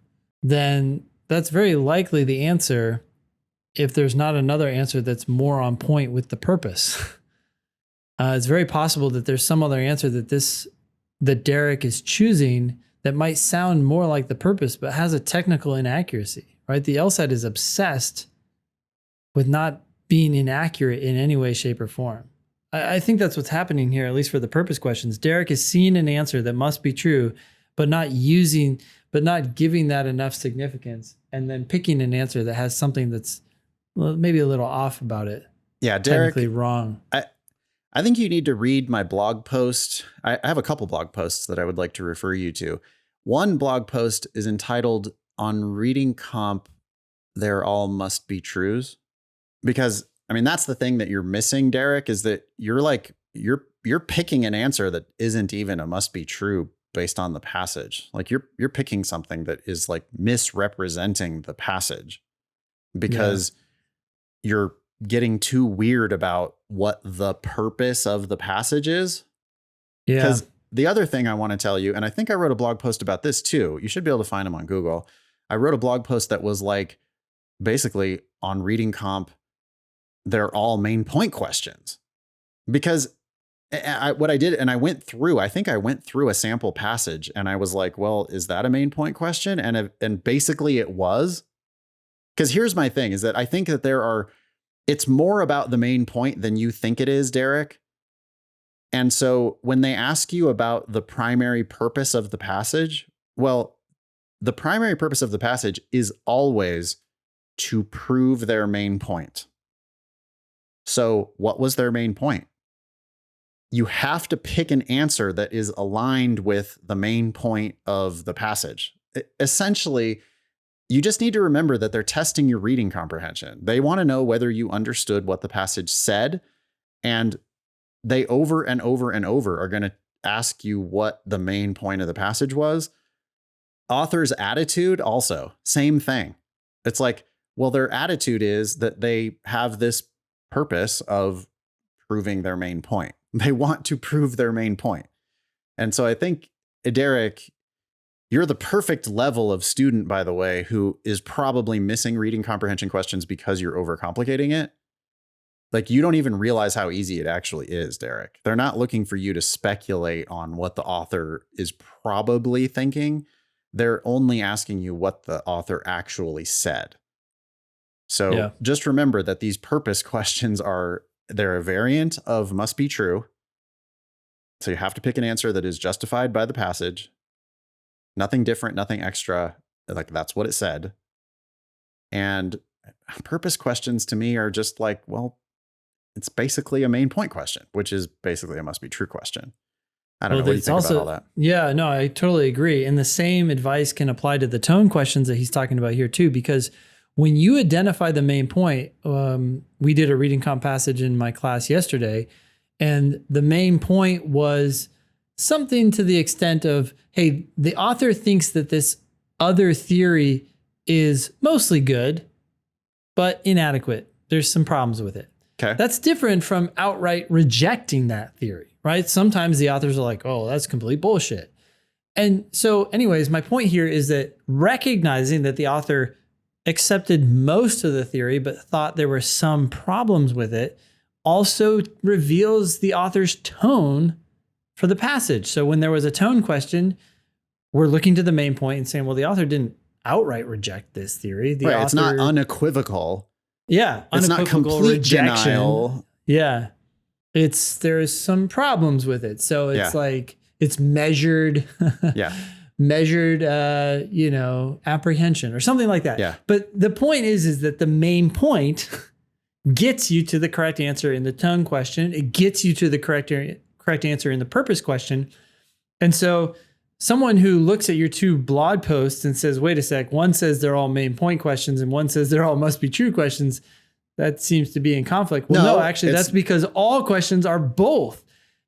then that's very likely the answer if there's not another answer that's more on point with the purpose. It's very possible that there's some other answer that Derek is choosing that might sound more like the purpose, but has a technical inaccuracy, right? The LSAT is obsessed with not being inaccurate in any way, shape, or form. I think that's what's happening here, at least for the purpose questions. Derek is seeing an answer that must be true, but not giving that enough significance, and then picking an answer that has something that's maybe a little off about it. Yeah, Derek, technically wrong. I think you need to read my blog post. I have a couple blog posts that I would like to refer you to. One blog post is entitled "On Reading Comp, They're All Must Be Trues." Because, I mean, that's the thing that you're missing, Derek, is that you're picking an answer that isn't even a must be true based on the passage. Like you're picking something that is like misrepresenting the passage because you're getting too weird about what the purpose of the passage is. Yeah. Because the other thing I want to tell you, and I think I wrote a blog post about this too. You should be able to find them on Google. I wrote a blog post that was like, basically on reading comp, they're all main point questions. Because what I did, and I went through a sample passage and I was like, well, is that a main point question? And basically it was. Because here's my thing is that I think that it's more about the main point than you think it is, Derek. And so when they ask you about the primary purpose of the passage, well, the primary purpose of the passage is always to prove their main point. So what was their main point? You have to pick an answer that is aligned with the main point of the passage. Essentially, you just need to remember that they're testing your reading comprehension. They want to know whether you understood what the passage said, and they over and over and over are going to ask you what the main point of the passage was. Author's attitude also, same thing. It's like, well, their attitude is that they have this purpose of proving their main point. They want to prove their main point. And so I think, Derek, you're the perfect level of student, by the way, who is probably missing reading comprehension questions because you're overcomplicating it. Like, you don't even realize how easy it actually is, Derek. They're not looking for you to speculate on what the author is probably thinking. They're only asking you what the author actually said. So just remember that these purpose questions they're a variant of must be true. So you have to pick an answer that is justified by the passage. Nothing different, nothing extra. Like, that's what it said. And purpose questions to me are just like, well, it's basically a main point question, which is basically a must be true question. I don't know. What do you think about all that? Yeah, no, I totally agree. And the same advice can apply to the tone questions that he's talking about here too, because when you identify the main point, we did a reading comp passage in my class yesterday, and the main point was something to the extent of, hey, the author thinks that this other theory is mostly good, but inadequate. There's some problems with it. Okay. That's different from outright rejecting that theory, right? Sometimes the authors are like, oh, that's complete bullshit. And so anyways, my point here is that recognizing that the author accepted most of the theory, but thought there were some problems with it, also reveals the author's tone for the passage. So when there was a tone question, we're looking to the main point and saying, well, the author didn't outright reject this theory. The author, it's not unequivocal. Yeah. It's not complete rejection. Denial. Yeah. There's some problems with it. So it's like, it's measured. Measured, apprehension or something like that. Yeah. But the point is that the main point gets you to the correct answer in the tone question. It gets you to the correct answer in the purpose question. And so someone who looks at your two blog posts and says, wait a sec, one says they're all main point questions and one says they're all must be true questions, that seems to be in conflict. Well, no, actually, that's because all questions are both.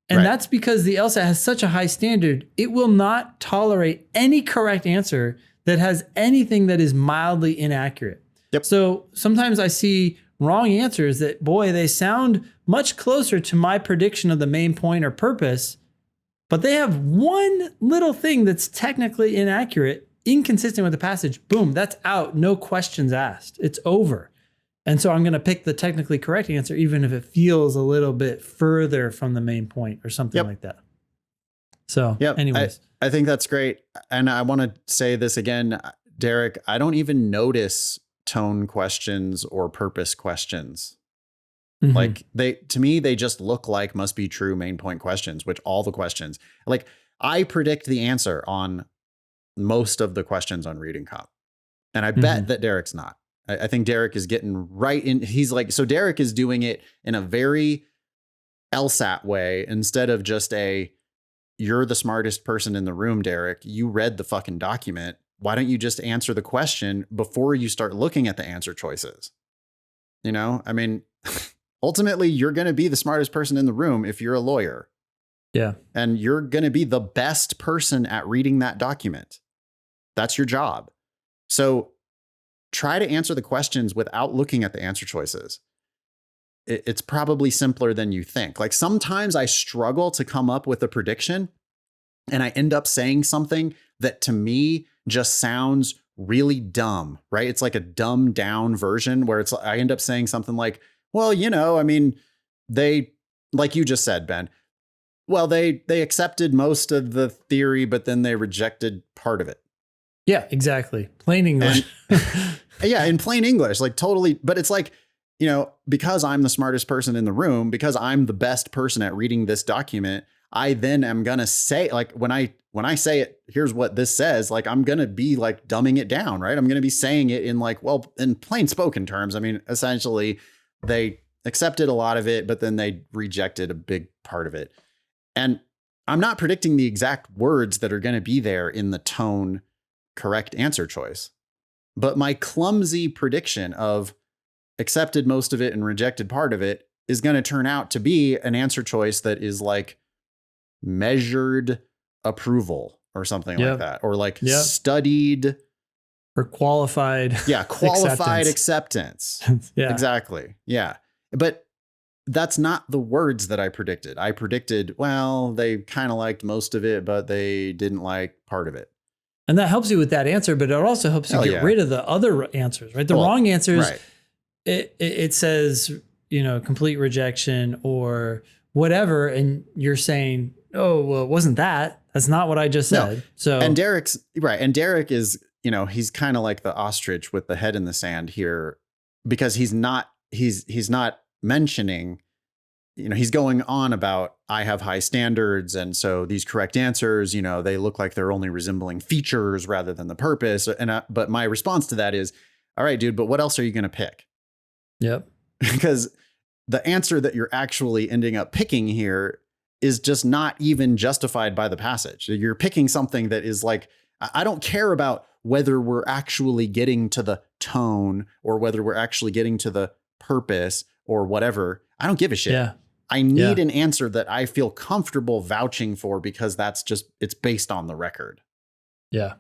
And that's because the LSAT has such a high standard, it will not tolerate any correct answer that has anything that is mildly inaccurate. Yep. So sometimes I see wrong answers that, boy, they sound much closer to my prediction of the main point or purpose, but they have one little thing that's technically inaccurate, inconsistent with the passage. Boom, that's out. No questions asked. It's over. And so I'm going to pick the technically correct answer, even if it feels a little bit further from the main point or something like that. So anyways. I think that's great. And I want to say this again, Derek, I don't even notice tone questions or purpose questions. Mm-hmm. Like to me, they just look like must be true main point questions, which all the questions, like I predict the answer on most of the questions on reading comp. And I bet that Derek's not. I think Derek is getting right in. He's like, so Derek is doing it in a very LSAT way instead of just you're the smartest person in the room, Derek. You read the fucking document. Why don't you just answer the question before you start looking at the answer choices? You know, I mean, ultimately, you're going to be the smartest person in the room if you're a lawyer. Yeah. And you're going to be the best person at reading that document. That's your job. So try to answer the questions without looking at the answer choices. It's probably simpler than you think. Like sometimes I struggle to come up with a prediction and I end up saying something that to me just sounds really dumb, right? It's like a dumbed down version where I end up saying something like, well, you know, I mean, they, like you just said, Ben, well, they accepted most of the theory, but then they rejected part of it. Yeah, exactly. Plain English. Yeah, in plain English, like totally. But it's like, you know, because I'm the smartest person in the room, because I'm the best person at reading this document, I then am going to say, like, when I say it, here's what this says, like, I'm going to be like dumbing it down, right? I'm going to be saying it in like, well, in plain spoken terms. I mean, essentially, they accepted a lot of it, but then they rejected a big part of it. And I'm not predicting the exact words that are going to be there in the tone correct answer choice. But my clumsy prediction of accepted most of it and rejected part of it is going to turn out to be an answer choice that is like measured approval or something like that. Or like studied. Or qualified. Yeah, qualified acceptance. Yeah. Exactly. Yeah. But that's not the words that I predicted. I predicted, well, they kind of liked most of it, but they didn't like part of it. And that helps you with that answer, but it also helps you get rid of the other answers, right? The wrong answers, it says, you know, complete rejection or whatever. And you're saying, oh, well, it wasn't that. That's not what I just said. So, and Derek's right. And Derek is, you know, he's kind of like the ostrich with the head in the sand here because he's not mentioning, you know, he's going on about I have high standards. And so these correct answers, you know, they look like they're only resembling features rather than the purpose. And but my response to that is, all right, dude, but what else are you going to pick? Yep. Because the answer that you're actually ending up picking here is just not even justified by the passage. You're picking something that is like, I don't care about whether we're actually getting to the tone or whether we're actually getting to the purpose or whatever. I don't give a shit. Yeah. I need an answer that I feel comfortable vouching for because that's just, it's based on the record. Yeah.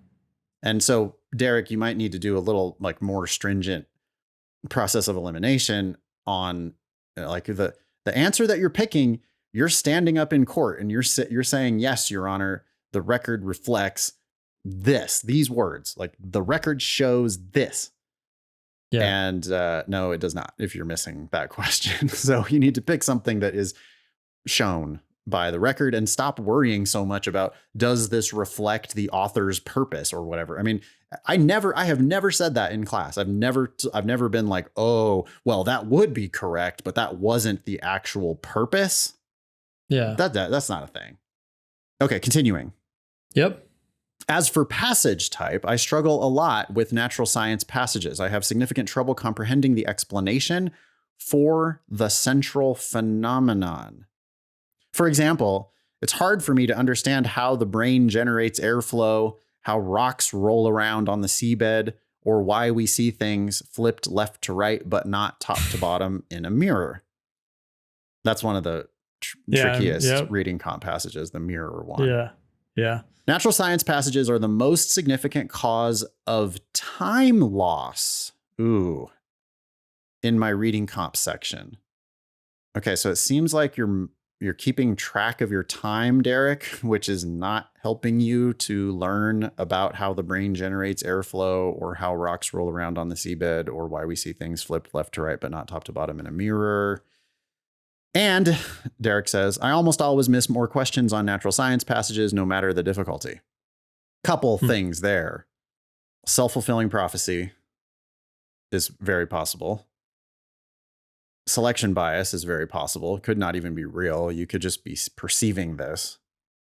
And so, Derek, you might need to do a little like more stringent process of elimination on like the answer that you're picking. You're standing up in court and you're saying, yes, Your Honor, the record reflects these words, like the record shows this. Yeah. And no, it does not, if you're missing that question. So you need to pick something that is shown by the record and stop worrying so much about, does this reflect the author's purpose or whatever? I mean, I have never said that in class. I've never been like, oh, well, that would be correct, but that wasn't the actual purpose. Yeah. That's not a thing. Okay. Continuing. Yep. As for passage type, I struggle a lot with natural science passages. I have significant trouble comprehending the explanation for the central phenomenon. For example, it's hard for me to understand how the brain generates airflow, how rocks roll around on the seabed, or why we see things flipped left to right, but not top to bottom in a mirror. That's one of the trickiest reading comp passages, the mirror one. Yeah. Yeah. Natural science passages are the most significant cause of time loss. Ooh. In my reading comp section. Okay, so it seems like you're keeping track of your time, Derek, which is not helping you to learn about how the brain generates airflow or how rocks roll around on the seabed or why we see things flipped left to right but not top to bottom in a mirror. And Derek says, I almost always miss more questions on natural science passages, no matter the difficulty. Couple things there. Self-fulfilling prophecy is very possible. Selection bias is very possible. It could not even be real. You could just be perceiving this.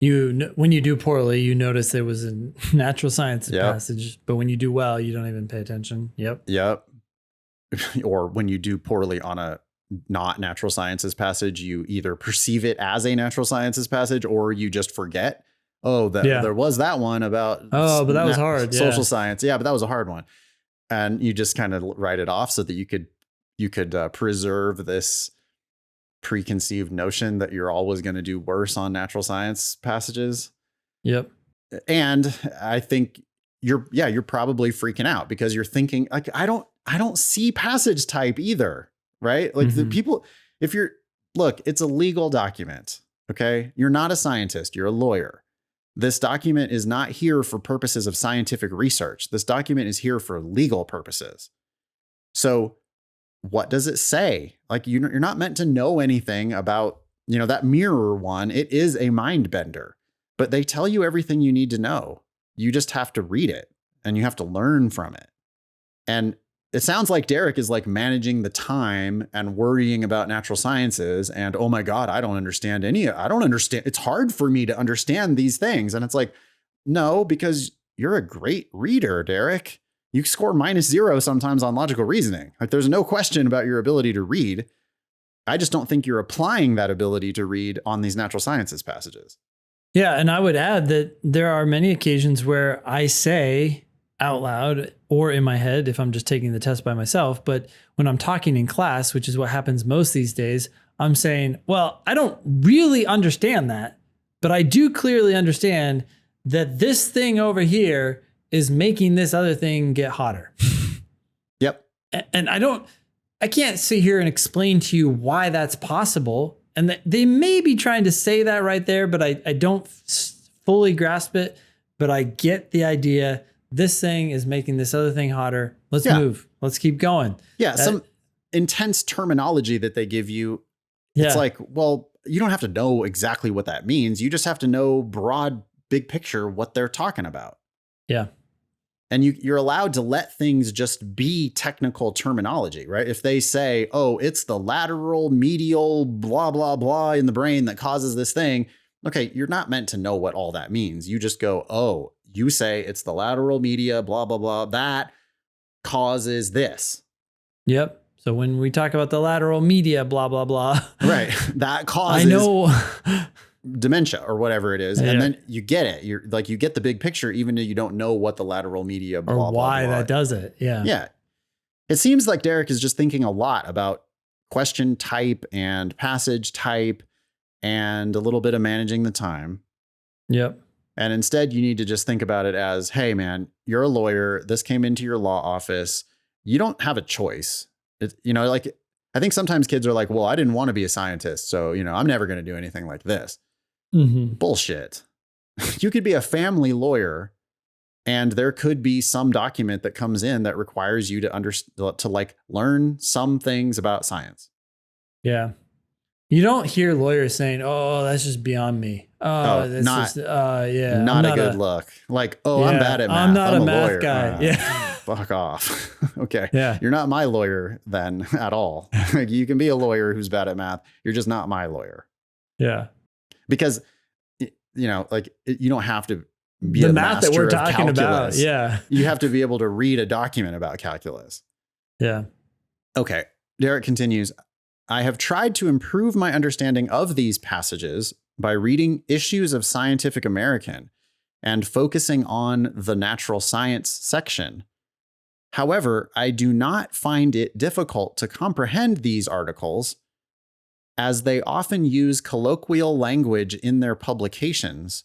When you do poorly, you notice there was a natural science passage, but when you do well, you don't even pay attention. Yep. Or when you do poorly on a not natural sciences passage, you either perceive it as a natural sciences passage or you just forget. There was that one about but that was hard. Social science. Yeah, but that was a hard one. And you just kind of write it off so that you could preserve this preconceived notion that you're always going to do worse on natural science passages. Yep. And I think you're probably freaking out because you're thinking like, I don't see passage type either. Right? Like the people, it's a legal document. Okay. You're not a scientist. You're a lawyer. This document is not here for purposes of scientific research. This document is here for legal purposes. So what does it say? Like you're not meant to know anything about, that mirror one. It is a mind bender, but they tell you everything you need to know. You just have to read it and you have to learn from it. And it sounds like Derek is like managing the time and worrying about natural sciences. And, oh my God, I don't understand. It's hard for me to understand these things. And it's like, no, because you're a great reader, Derek. You score -0 sometimes on logical reasoning. Like there's no question about your ability to read. I just don't think you're applying that ability to read on these natural sciences passages. Yeah. And I would add that there are many occasions where I say out loud or in my head if I'm just taking the test by myself. But when I'm talking in class, which is what happens most these days, I'm saying, well, I don't really understand that, but I do clearly understand that this thing over here is making this other thing get hotter. Yep. And I can't sit here and explain to you why that's possible. And they may be trying to say that right there, but I don't fully grasp it, but I get the idea. This thing is making this other thing hotter. Let's move. Let's keep going. Yeah. Some intense terminology that they give you. Yeah. It's like, well, you don't have to know exactly what that means. You just have to know broad, big picture, what they're talking about. Yeah. And you're allowed to let things just be technical terminology, right? If they say, oh, it's the lateral medial blah, blah, blah in the brain that causes this thing. Okay. You're not meant to know what all that means. You just go, oh, you say it's the lateral media, blah, blah, blah. That causes this. Yep. So when we talk about the lateral media, blah, blah, blah. Right. That causes dementia or whatever it is. And then you get it. You get the big picture, even though you don't know what the lateral media, blah, blah, why blah, blah. that does it. Yeah. Yeah. It seems like Derek is just thinking a lot about question type and passage type and a little bit of managing the time. Yep. And instead, you need to just think about it as, hey, man, you're a lawyer. This came into your law office. You don't have a choice. I think sometimes kids are like, well, I didn't want to be a scientist. So, I'm never going to do anything like this. Mm-hmm. Bullshit. You could be a family lawyer and there could be some document that comes in that requires you to learn some things about science. Yeah. You don't hear lawyers saying, oh, that's just beyond me. Not a good look. Like, I'm bad at math. I'm not a math lawyer. guy. Yeah. Fuck off. Okay. Yeah. You're not my lawyer then at all. Like, you can be a lawyer who's bad at math. You're just not my lawyer. Yeah. Because, you don't have to be the a math that we're talking calculus. about. Yeah. You have to be able to read a document about calculus. Yeah. Okay. Derek continues. I have tried to improve my understanding of these passages by reading issues of Scientific American and focusing on the natural science section. However, I do not find it difficult to comprehend these articles, as they often use colloquial language in their publications.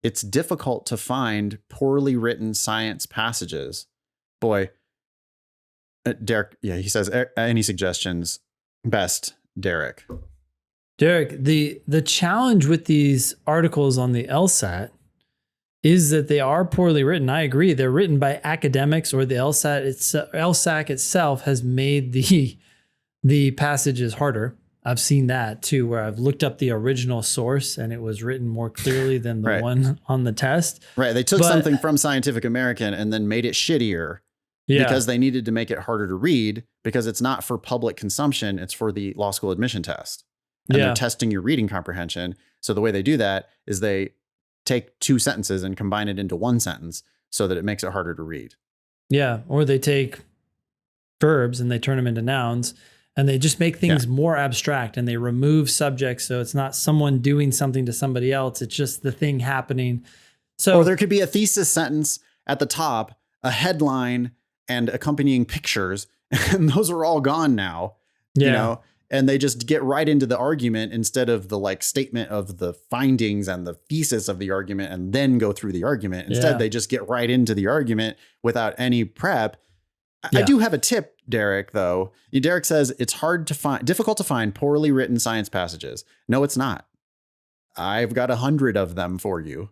It's difficult to find poorly written science passages. Boy, Derek, yeah, he says, any suggestions? Best, Derek. Derek, the challenge with these articles on the LSAT is that they are poorly written. I agree. They're written by academics, or the LSAC itself has made the passages harder. I've seen that too, where I've looked up the original source and it was written more clearly than the one on the test. Right. They took something from Scientific American and then made it shittier because they needed to make it harder to read, because it's not for public consumption. It's for the law school admission test. And they're testing your reading comprehension. So the way they do that is they take 2 sentences and combine it into 1 sentence so that it makes it harder to read. Yeah. Or they take verbs and they turn them into nouns. And they just make things more abstract, and they remove subjects. So it's not someone doing something to somebody else. It's just the thing happening. So, or there could be a thesis sentence at the top, a headline, and accompanying pictures. And those are all gone now, you know, and they just get right into the argument instead of the like statement of the findings and the thesis of the argument and then go through the argument. Instead, they just get right into the argument without any prep. I do have a tip, Derek, though. Derek says it's difficult to find poorly written science passages. No, it's not. I've got 100 of them for you.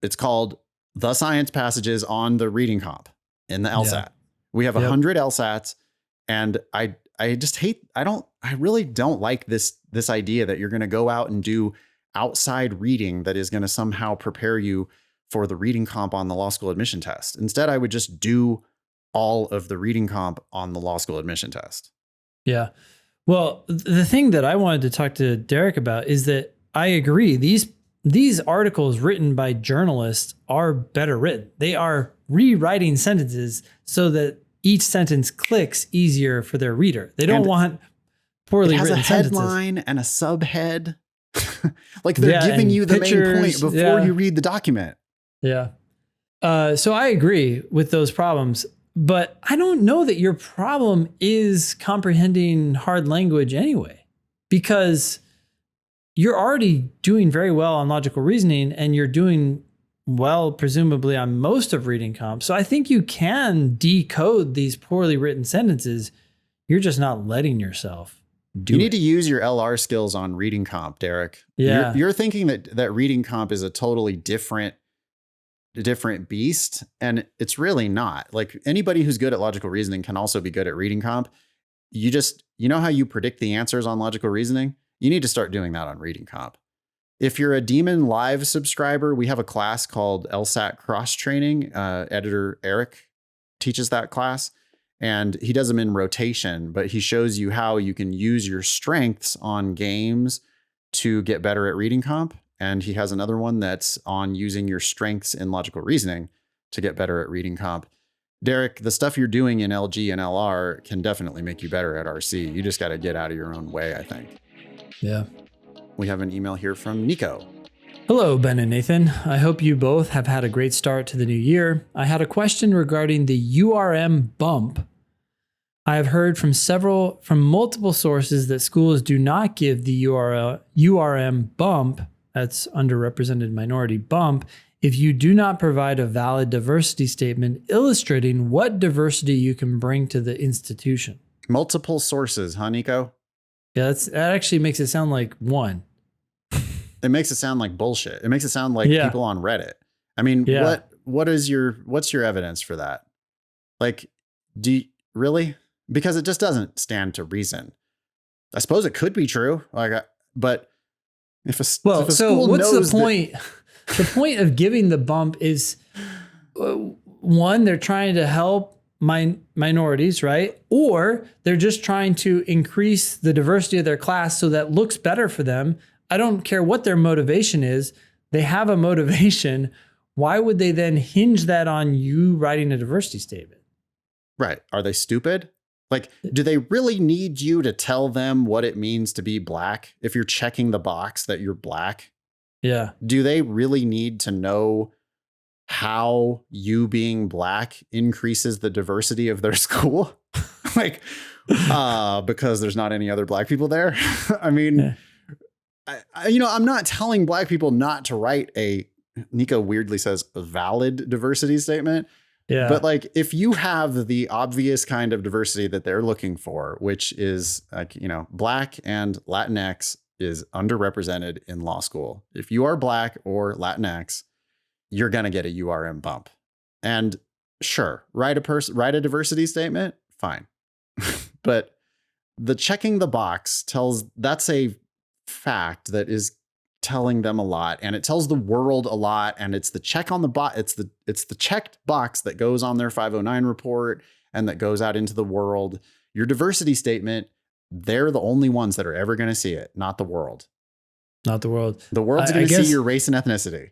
It's called The Science Passages on the Reading Comp in the LSAT. Yeah. We have 100 LSATs, and I really don't like this idea that you're going to go out and do outside reading that is going to somehow prepare you for the reading comp on the law school admission test. Instead, I would just do all of the reading comp on the law school admission test. Yeah. Well, the thing that I wanted to talk to Derek about is that I agree. These articles written by journalists are better written. They are rewriting sentences so that each sentence clicks easier for their reader. They don't want poorly written sentences. It has a headline and a subhead. Like they're giving you the main point before you read the document. Yeah. So I agree with those problems. But I don't know that your problem is comprehending hard language anyway, because you're already doing very well on logical reasoning, and you're doing well, presumably, on most of reading comp. So I think you can decode these poorly written sentences. You're just not letting yourself do it. You need to use your LR skills on reading comp, Derek. Yeah. You're thinking that reading comp is a totally different beast, and it's really not. Like, anybody who's good at logical reasoning can also be good at reading comp. You know how you predict the answers on logical reasoning? You need to start doing that on reading comp. If you're a Demon Live subscriber, we have a class called LSAT cross training. Editor Eric teaches that class, and he does them in rotation, but he shows you how you can use your strengths on games to get better at reading comp. And he has another one that's on using your strengths in logical reasoning to get better at reading comp. Derek, the stuff you're doing in LG and LR can definitely make you better at RC. You just got to get out of your own way, I think. Yeah. We have an email here from Nico. Hello, Ben and Nathan. I hope you both have had a great start to the new year. I had a question regarding the URM bump. I have heard from multiple sources that schools do not give the URM bump, that's underrepresented minority bump, if you do not provide a valid diversity statement illustrating what diversity you can bring to the institution. Multiple sources, huh, Nico? Yeah, that actually makes it sound like one. It makes it sound like bullshit. It makes it sound like people on Reddit. I mean, what's your evidence for that? Like, do you really? Because it just doesn't stand to reason. I suppose it could be true. But if a school what's knows the point? The point of giving the bump is, one, they're trying to help minorities, right? Or they're just trying to increase the diversity of their class so that looks better for them. I don't care what their motivation is. They have a motivation. Why would they then hinge that on you writing a diversity statement? Right. Are they stupid? Like, do they really need you to tell them what it means to be black if you're checking the box that you're black? Yeah. Do they really need to know how you being black increases the diversity of their school. Like, because there's not any other black people there. I mean, I'm not telling black people not to write Nico weirdly says a valid diversity statement. Yeah. But like, if you have the obvious kind of diversity that they're looking for, which is like, black and Latinx is underrepresented in law school. If you are black or Latinx, you're going to get a URM bump. And sure, write a diversity statement. Fine. But the checking the box that's a fact that is telling them a lot, and it tells the world a lot. And it's the check on the box. It's the checked box that goes on their 509 report and that goes out into the world. Your diversity statement, they're the only ones that are ever going to see it, not the world. Not the world. The world's going to see your race and ethnicity.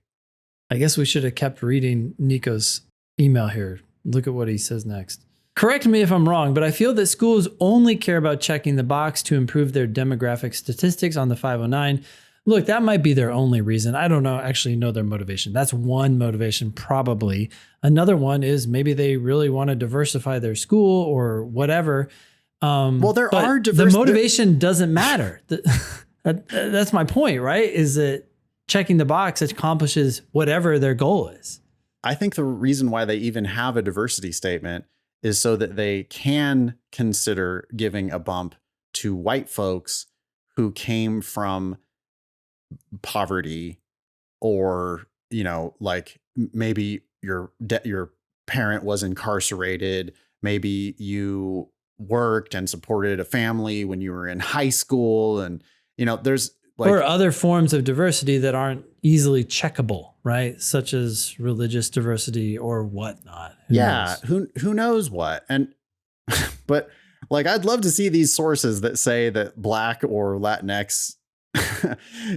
I guess we should have kept reading Nico's email here. Look at what he says next. Correct me if I'm wrong, but I feel that schools only care about checking the box to improve their demographic statistics on the 509. Look, that might be their only reason. I don't actually know their motivation. That's one motivation, probably. Another one is maybe they really want to diversify their school or whatever. Well, the motivation doesn't matter. That's my point, right? Is that checking the box accomplishes whatever their goal is. I think the reason why they even have a diversity statement is so that they can consider giving a bump to white folks who came from poverty, or, like maybe your parent was incarcerated. Maybe you worked and supported a family when you were in high school. And, there's or other forms of diversity that aren't easily checkable, right? Such as religious diversity or whatnot. Who knows what? And, but like, I'd love to see these sources that say that black or Latinx,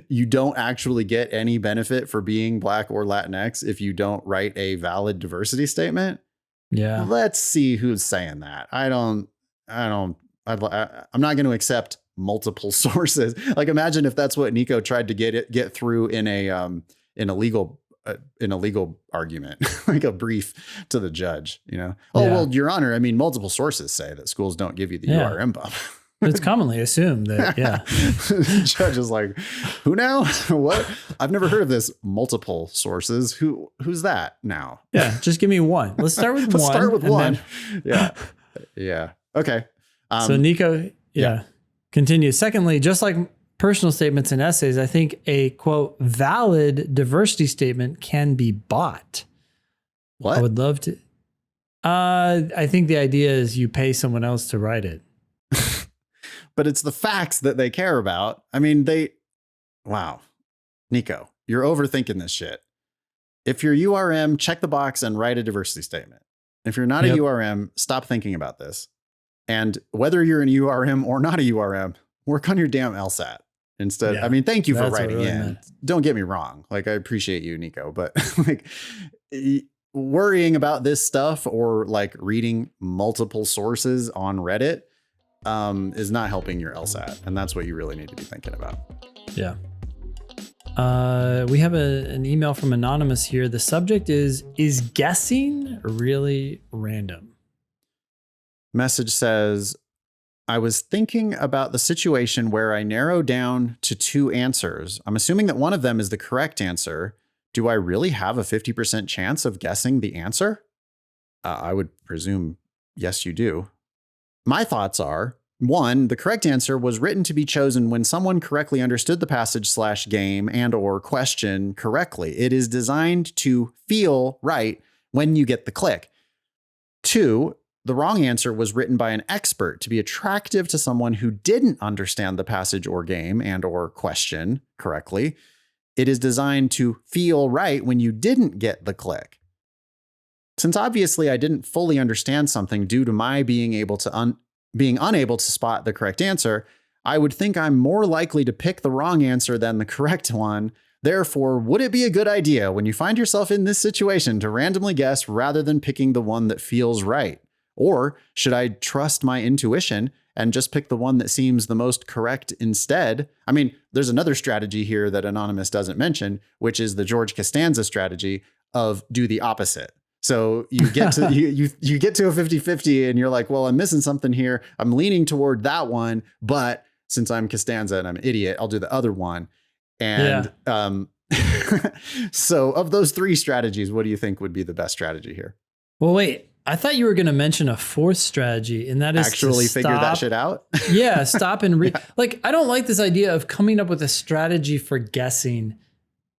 you don't actually get any benefit for being black or Latinx if you don't write a valid diversity statement. Yeah. Let's see who's saying that. I'm not going to accept multiple sources. Like, imagine if that's what Nico tried to get through in a legal argument, like a brief to the judge, well, Your Honor, I mean, multiple sources say that schools don't give you the URM bump. It's commonly assumed that, The judge is like, who now? What? I've never heard of this. Multiple sources. Who's that now? Yeah. Just give me one. Let's start with one. Let's start with one. Yeah. Yeah. Okay. So Nico, continue. Secondly, just like personal statements and essays, I think a quote valid diversity statement can be bought. What? I would love to. I think the idea is you pay someone else to write it. But it's the facts that they care about. I mean, wow. Nico, you're overthinking this shit. If you're URM, check the box and write a diversity statement. If you're not a URM, stop thinking about this. And whether you're an URM or not a URM, work on your damn LSAT instead. I mean, thank you for writing in. Meant. Don't get me wrong. Like, I appreciate you, Nico, but like worrying about this stuff or like reading multiple sources on Reddit is not helping your LSAT. And that's what you really need to be thinking about. Yeah. We have an email from Anonymous here. The subject is guessing really random? Message says, I was thinking about the situation where I narrow down to two answers. I'm assuming that one of them is the correct answer. Do I really have a 50% chance of guessing the answer? I would presume, yes, you do. My thoughts are, 1, the correct answer was written to be chosen when someone correctly understood the passage/game and/or question correctly. It is designed to feel right when you get the click. 2, the wrong answer was written by an expert to be attractive to someone who didn't understand the passage or game and/or question correctly. It is designed to feel right when you didn't get the click. Since obviously I didn't fully understand something due to my being unable to spot the correct answer, I would think I'm more likely to pick the wrong answer than the correct one. Therefore, would it be a good idea when you find yourself in this situation to randomly guess rather than picking the one that feels right? Or should I trust my intuition and just pick the one that seems the most correct instead? I mean, there's another strategy here that Anonymous doesn't mention, which is the George Costanza strategy of do the opposite. So you get to you get to a 50-50 and you're like, well, I'm missing something here. I'm leaning toward that one, but since I'm Costanza and I'm an idiot, I'll do the other one. And so of those three strategies, what do you think would be the best strategy here? Well, wait, I thought you were going to mention a fourth strategy, and that is actually to figure that shit out. Yeah, stop and read. Like, I don't like this idea of coming up with a strategy for guessing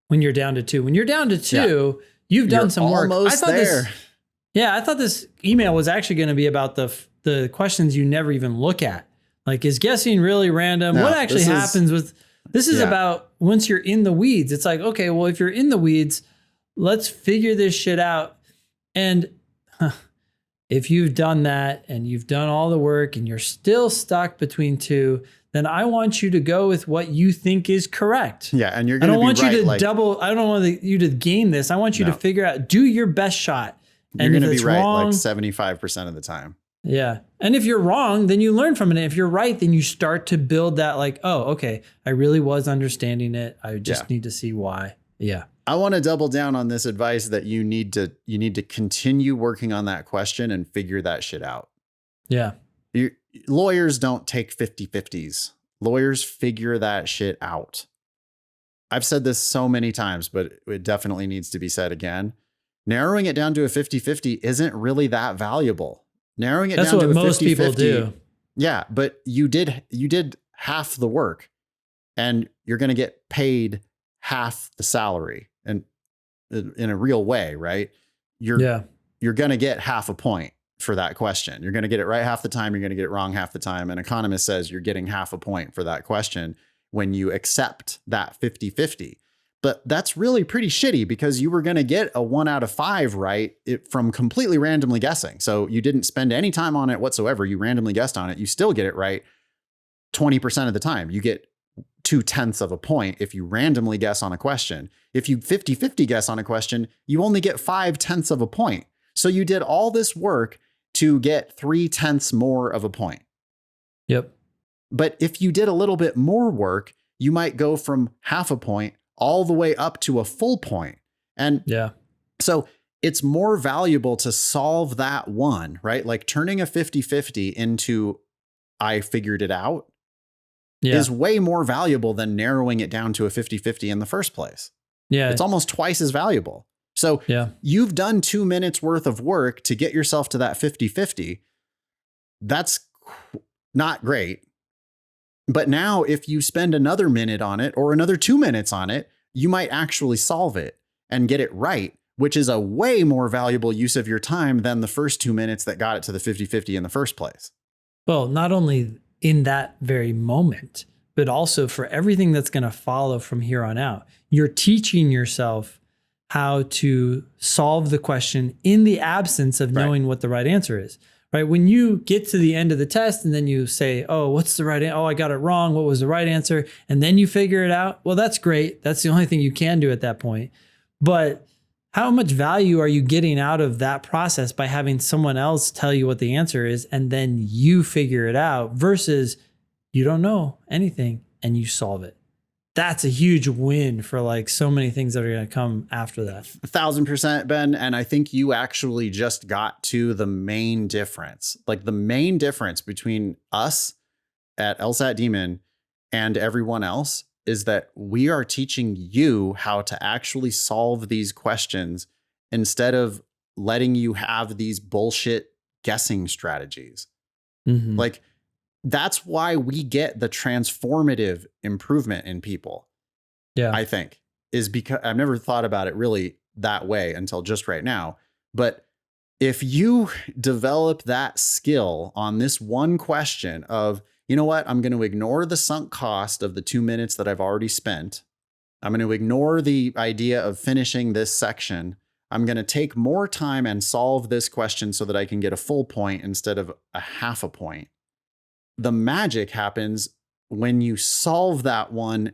when you're down to 2. When you're down to 2, you've done some work. I thought this email was actually going to be about the questions you never even look at. Like, is guessing really random? No, what actually happens with this is about once you're in the weeds. It's like, okay, well, if you're in the weeds, let's figure this shit out. And if you've done that and you've done all the work and you're still stuck between 2, then I want you to go with what you think is correct. Yeah, and you're going to be right. I don't want you to game this. I want you to figure out, do your best shot. You're going to be right like 75% of the time. Yeah. And if you're wrong, then you learn from it. If you're right, then you start to build that like, oh, okay, I really was understanding it. I just need to see why. Yeah. I want to double down on this advice that you need to continue working on that question and figure that shit out. Yeah. Lawyers don't take 50-50s. Lawyers figure that shit out. I've said this so many times, but it definitely needs to be said again. Narrowing it down to a 50-50 isn't really that valuable. Narrowing it down to a 50-50. That's what most people do. Yeah, but you did half the work and you're going to get paid half the salary, and in a real way, right? You're going to get half a point for that question. You're going to get it right half the time. You're going to get it wrong half the time. An economist says you're getting half a point for that question when you accept that 50-50. But that's really pretty shitty because you were going to get a 1 out of 5 right from completely randomly guessing. So you didn't spend any time on it whatsoever. You randomly guessed on it. You still get it right 20% of the time. You get 0.2 of a point if you randomly guess on a question. If you 50-50 guess on a question, you only get 0.5 of a point. So you did all this work to get 0.3 more of a point. Yep. But if you did a little bit more work, you might go from half a point all the way up to a full point. And so it's more valuable to solve that one, right? Like turning a 50-50 into I figured it out is way more valuable than narrowing it down to a 50-50 in the first place. Yeah. It's almost twice as valuable. So you've done 2 minutes worth of work to get yourself to that 50-50. That's not great. But now if you spend another minute on it or another 2 minutes on it, you might actually solve it and get it right, which is a way more valuable use of your time than the first 2 minutes that got it to the 50-50 in the first place. Well, not only in that very moment, but also for everything that's going to follow from here on out. You're teaching yourself how to solve the question in the absence of knowing what the right answer is. Right? When you get to the end of the test and then you say, oh, what's the right answer? Oh, I got it wrong. What was the right answer? And then you figure it out. Well, that's great. That's the only thing you can do at that point. But how much value are you getting out of that process by having someone else tell you what the answer is and then you figure it out versus you don't know anything and you solve it? That's a huge win for like so many things that are going to come after that. 1,000%, Ben. And I think you actually just got to the main difference. Like the main difference between us at LSAT Demon and everyone else is that we are teaching you how to actually solve these questions instead of letting you have these bullshit guessing strategies. Mm-hmm. Like, that's why we get the transformative improvement in people. Yeah. I think is because I've never thought about it really that way until just right now. But if you develop that skill on this one question of, you know what, I'm going to ignore the sunk cost of the 2 minutes that I've already spent. I'm going to ignore the idea of finishing this section. I'm going to take more time and solve this question so that I can get a full point instead of a half a point. The magic happens when you solve that one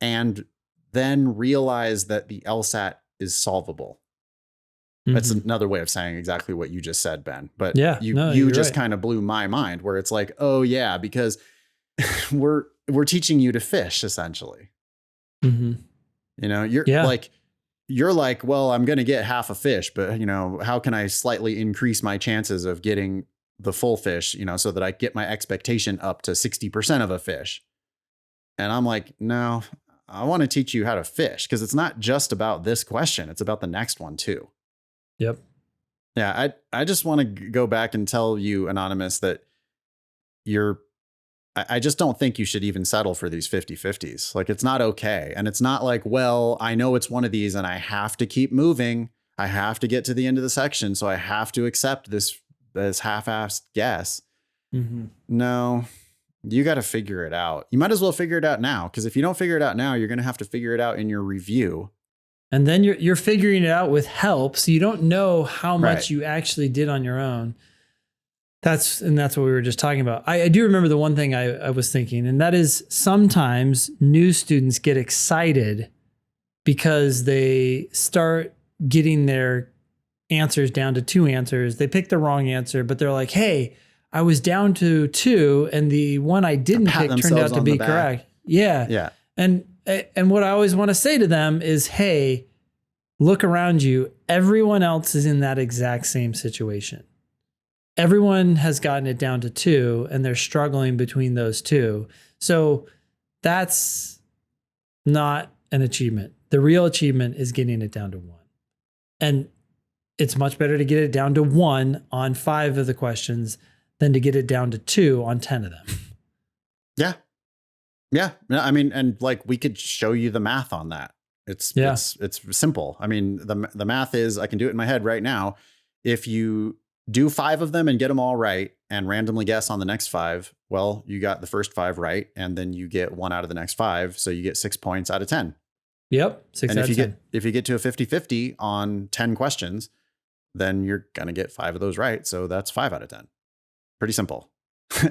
and then realize that the LSAT is solvable. Mm-hmm. That's another way of saying exactly what you just said, Ben. But you just kind of blew my mind where it's like, oh yeah, because we're teaching you to fish essentially. Mm-hmm. You know, you're like you're like, well, I'm going to get half a fish, but how can I slightly increase my chances of getting the full fish, so that I get my expectation up to 60% of a fish? And I'm like, no, I want to teach you how to fish, because it's not just about this question. It's about the next one too. Yep. Yeah. I just want to go back and tell you, Anonymous, that I just don't think you should even settle for these 50-50s. Like, it's not okay. And it's not like, well, I know it's one of these and I have to keep moving. I have to get to the end of the section, so I have to accept this half-assed guess. Mm-hmm. No, you got to figure it out. You might as well figure it out now, because if you don't figure it out now, you're going to have to figure it out in your review. And then you're figuring it out with help, so you don't know how much you actually did on your own. That's what we were just talking about. I do remember the one thing I was thinking, and that is sometimes new students get excited because they start getting their answers down to 2 answers. They pick the wrong answer, but they're like, hey, I was down to 2 and the one I didn't pick turned out to be correct. Yeah. Yeah. And what I always want to say to them is, hey, look around you. Everyone else is in that exact same situation. Everyone has gotten it down to 2 and they're struggling between those 2. So that's not an achievement. The real achievement is getting it down to 1. And it's much better to get it down to 1 on 5 of the questions than to get it down to 2 on 10 of them. Yeah. Yeah. I mean, and like, we could show you the math on that. It's simple. I mean, the math is, I can do it in my head right now. If you do 5 of them and get them all right and randomly guess on the next 5, well, you got the first 5 right, and then you get 1 out of the next 5. So you get 6 points out of 10. Yep. 6 out of 10. If you get to a 50-50 on 10 questions, then you're going to get 5 of those right. So that's 5 out of 10. Pretty simple.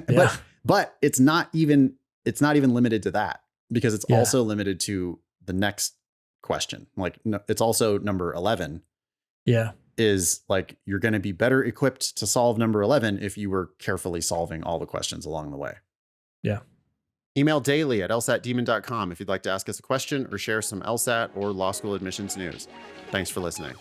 Yeah. but it's not even limited to that, because it's also limited to the next question. Like, no, it's also number 11. Yeah. Is like, you're going to be better equipped to solve number 11 if you were carefully solving all the questions along the way. Yeah. Email daily@lsatdemon.com if you'd like to ask us a question or share some LSAT or law school admissions news. Thanks for listening.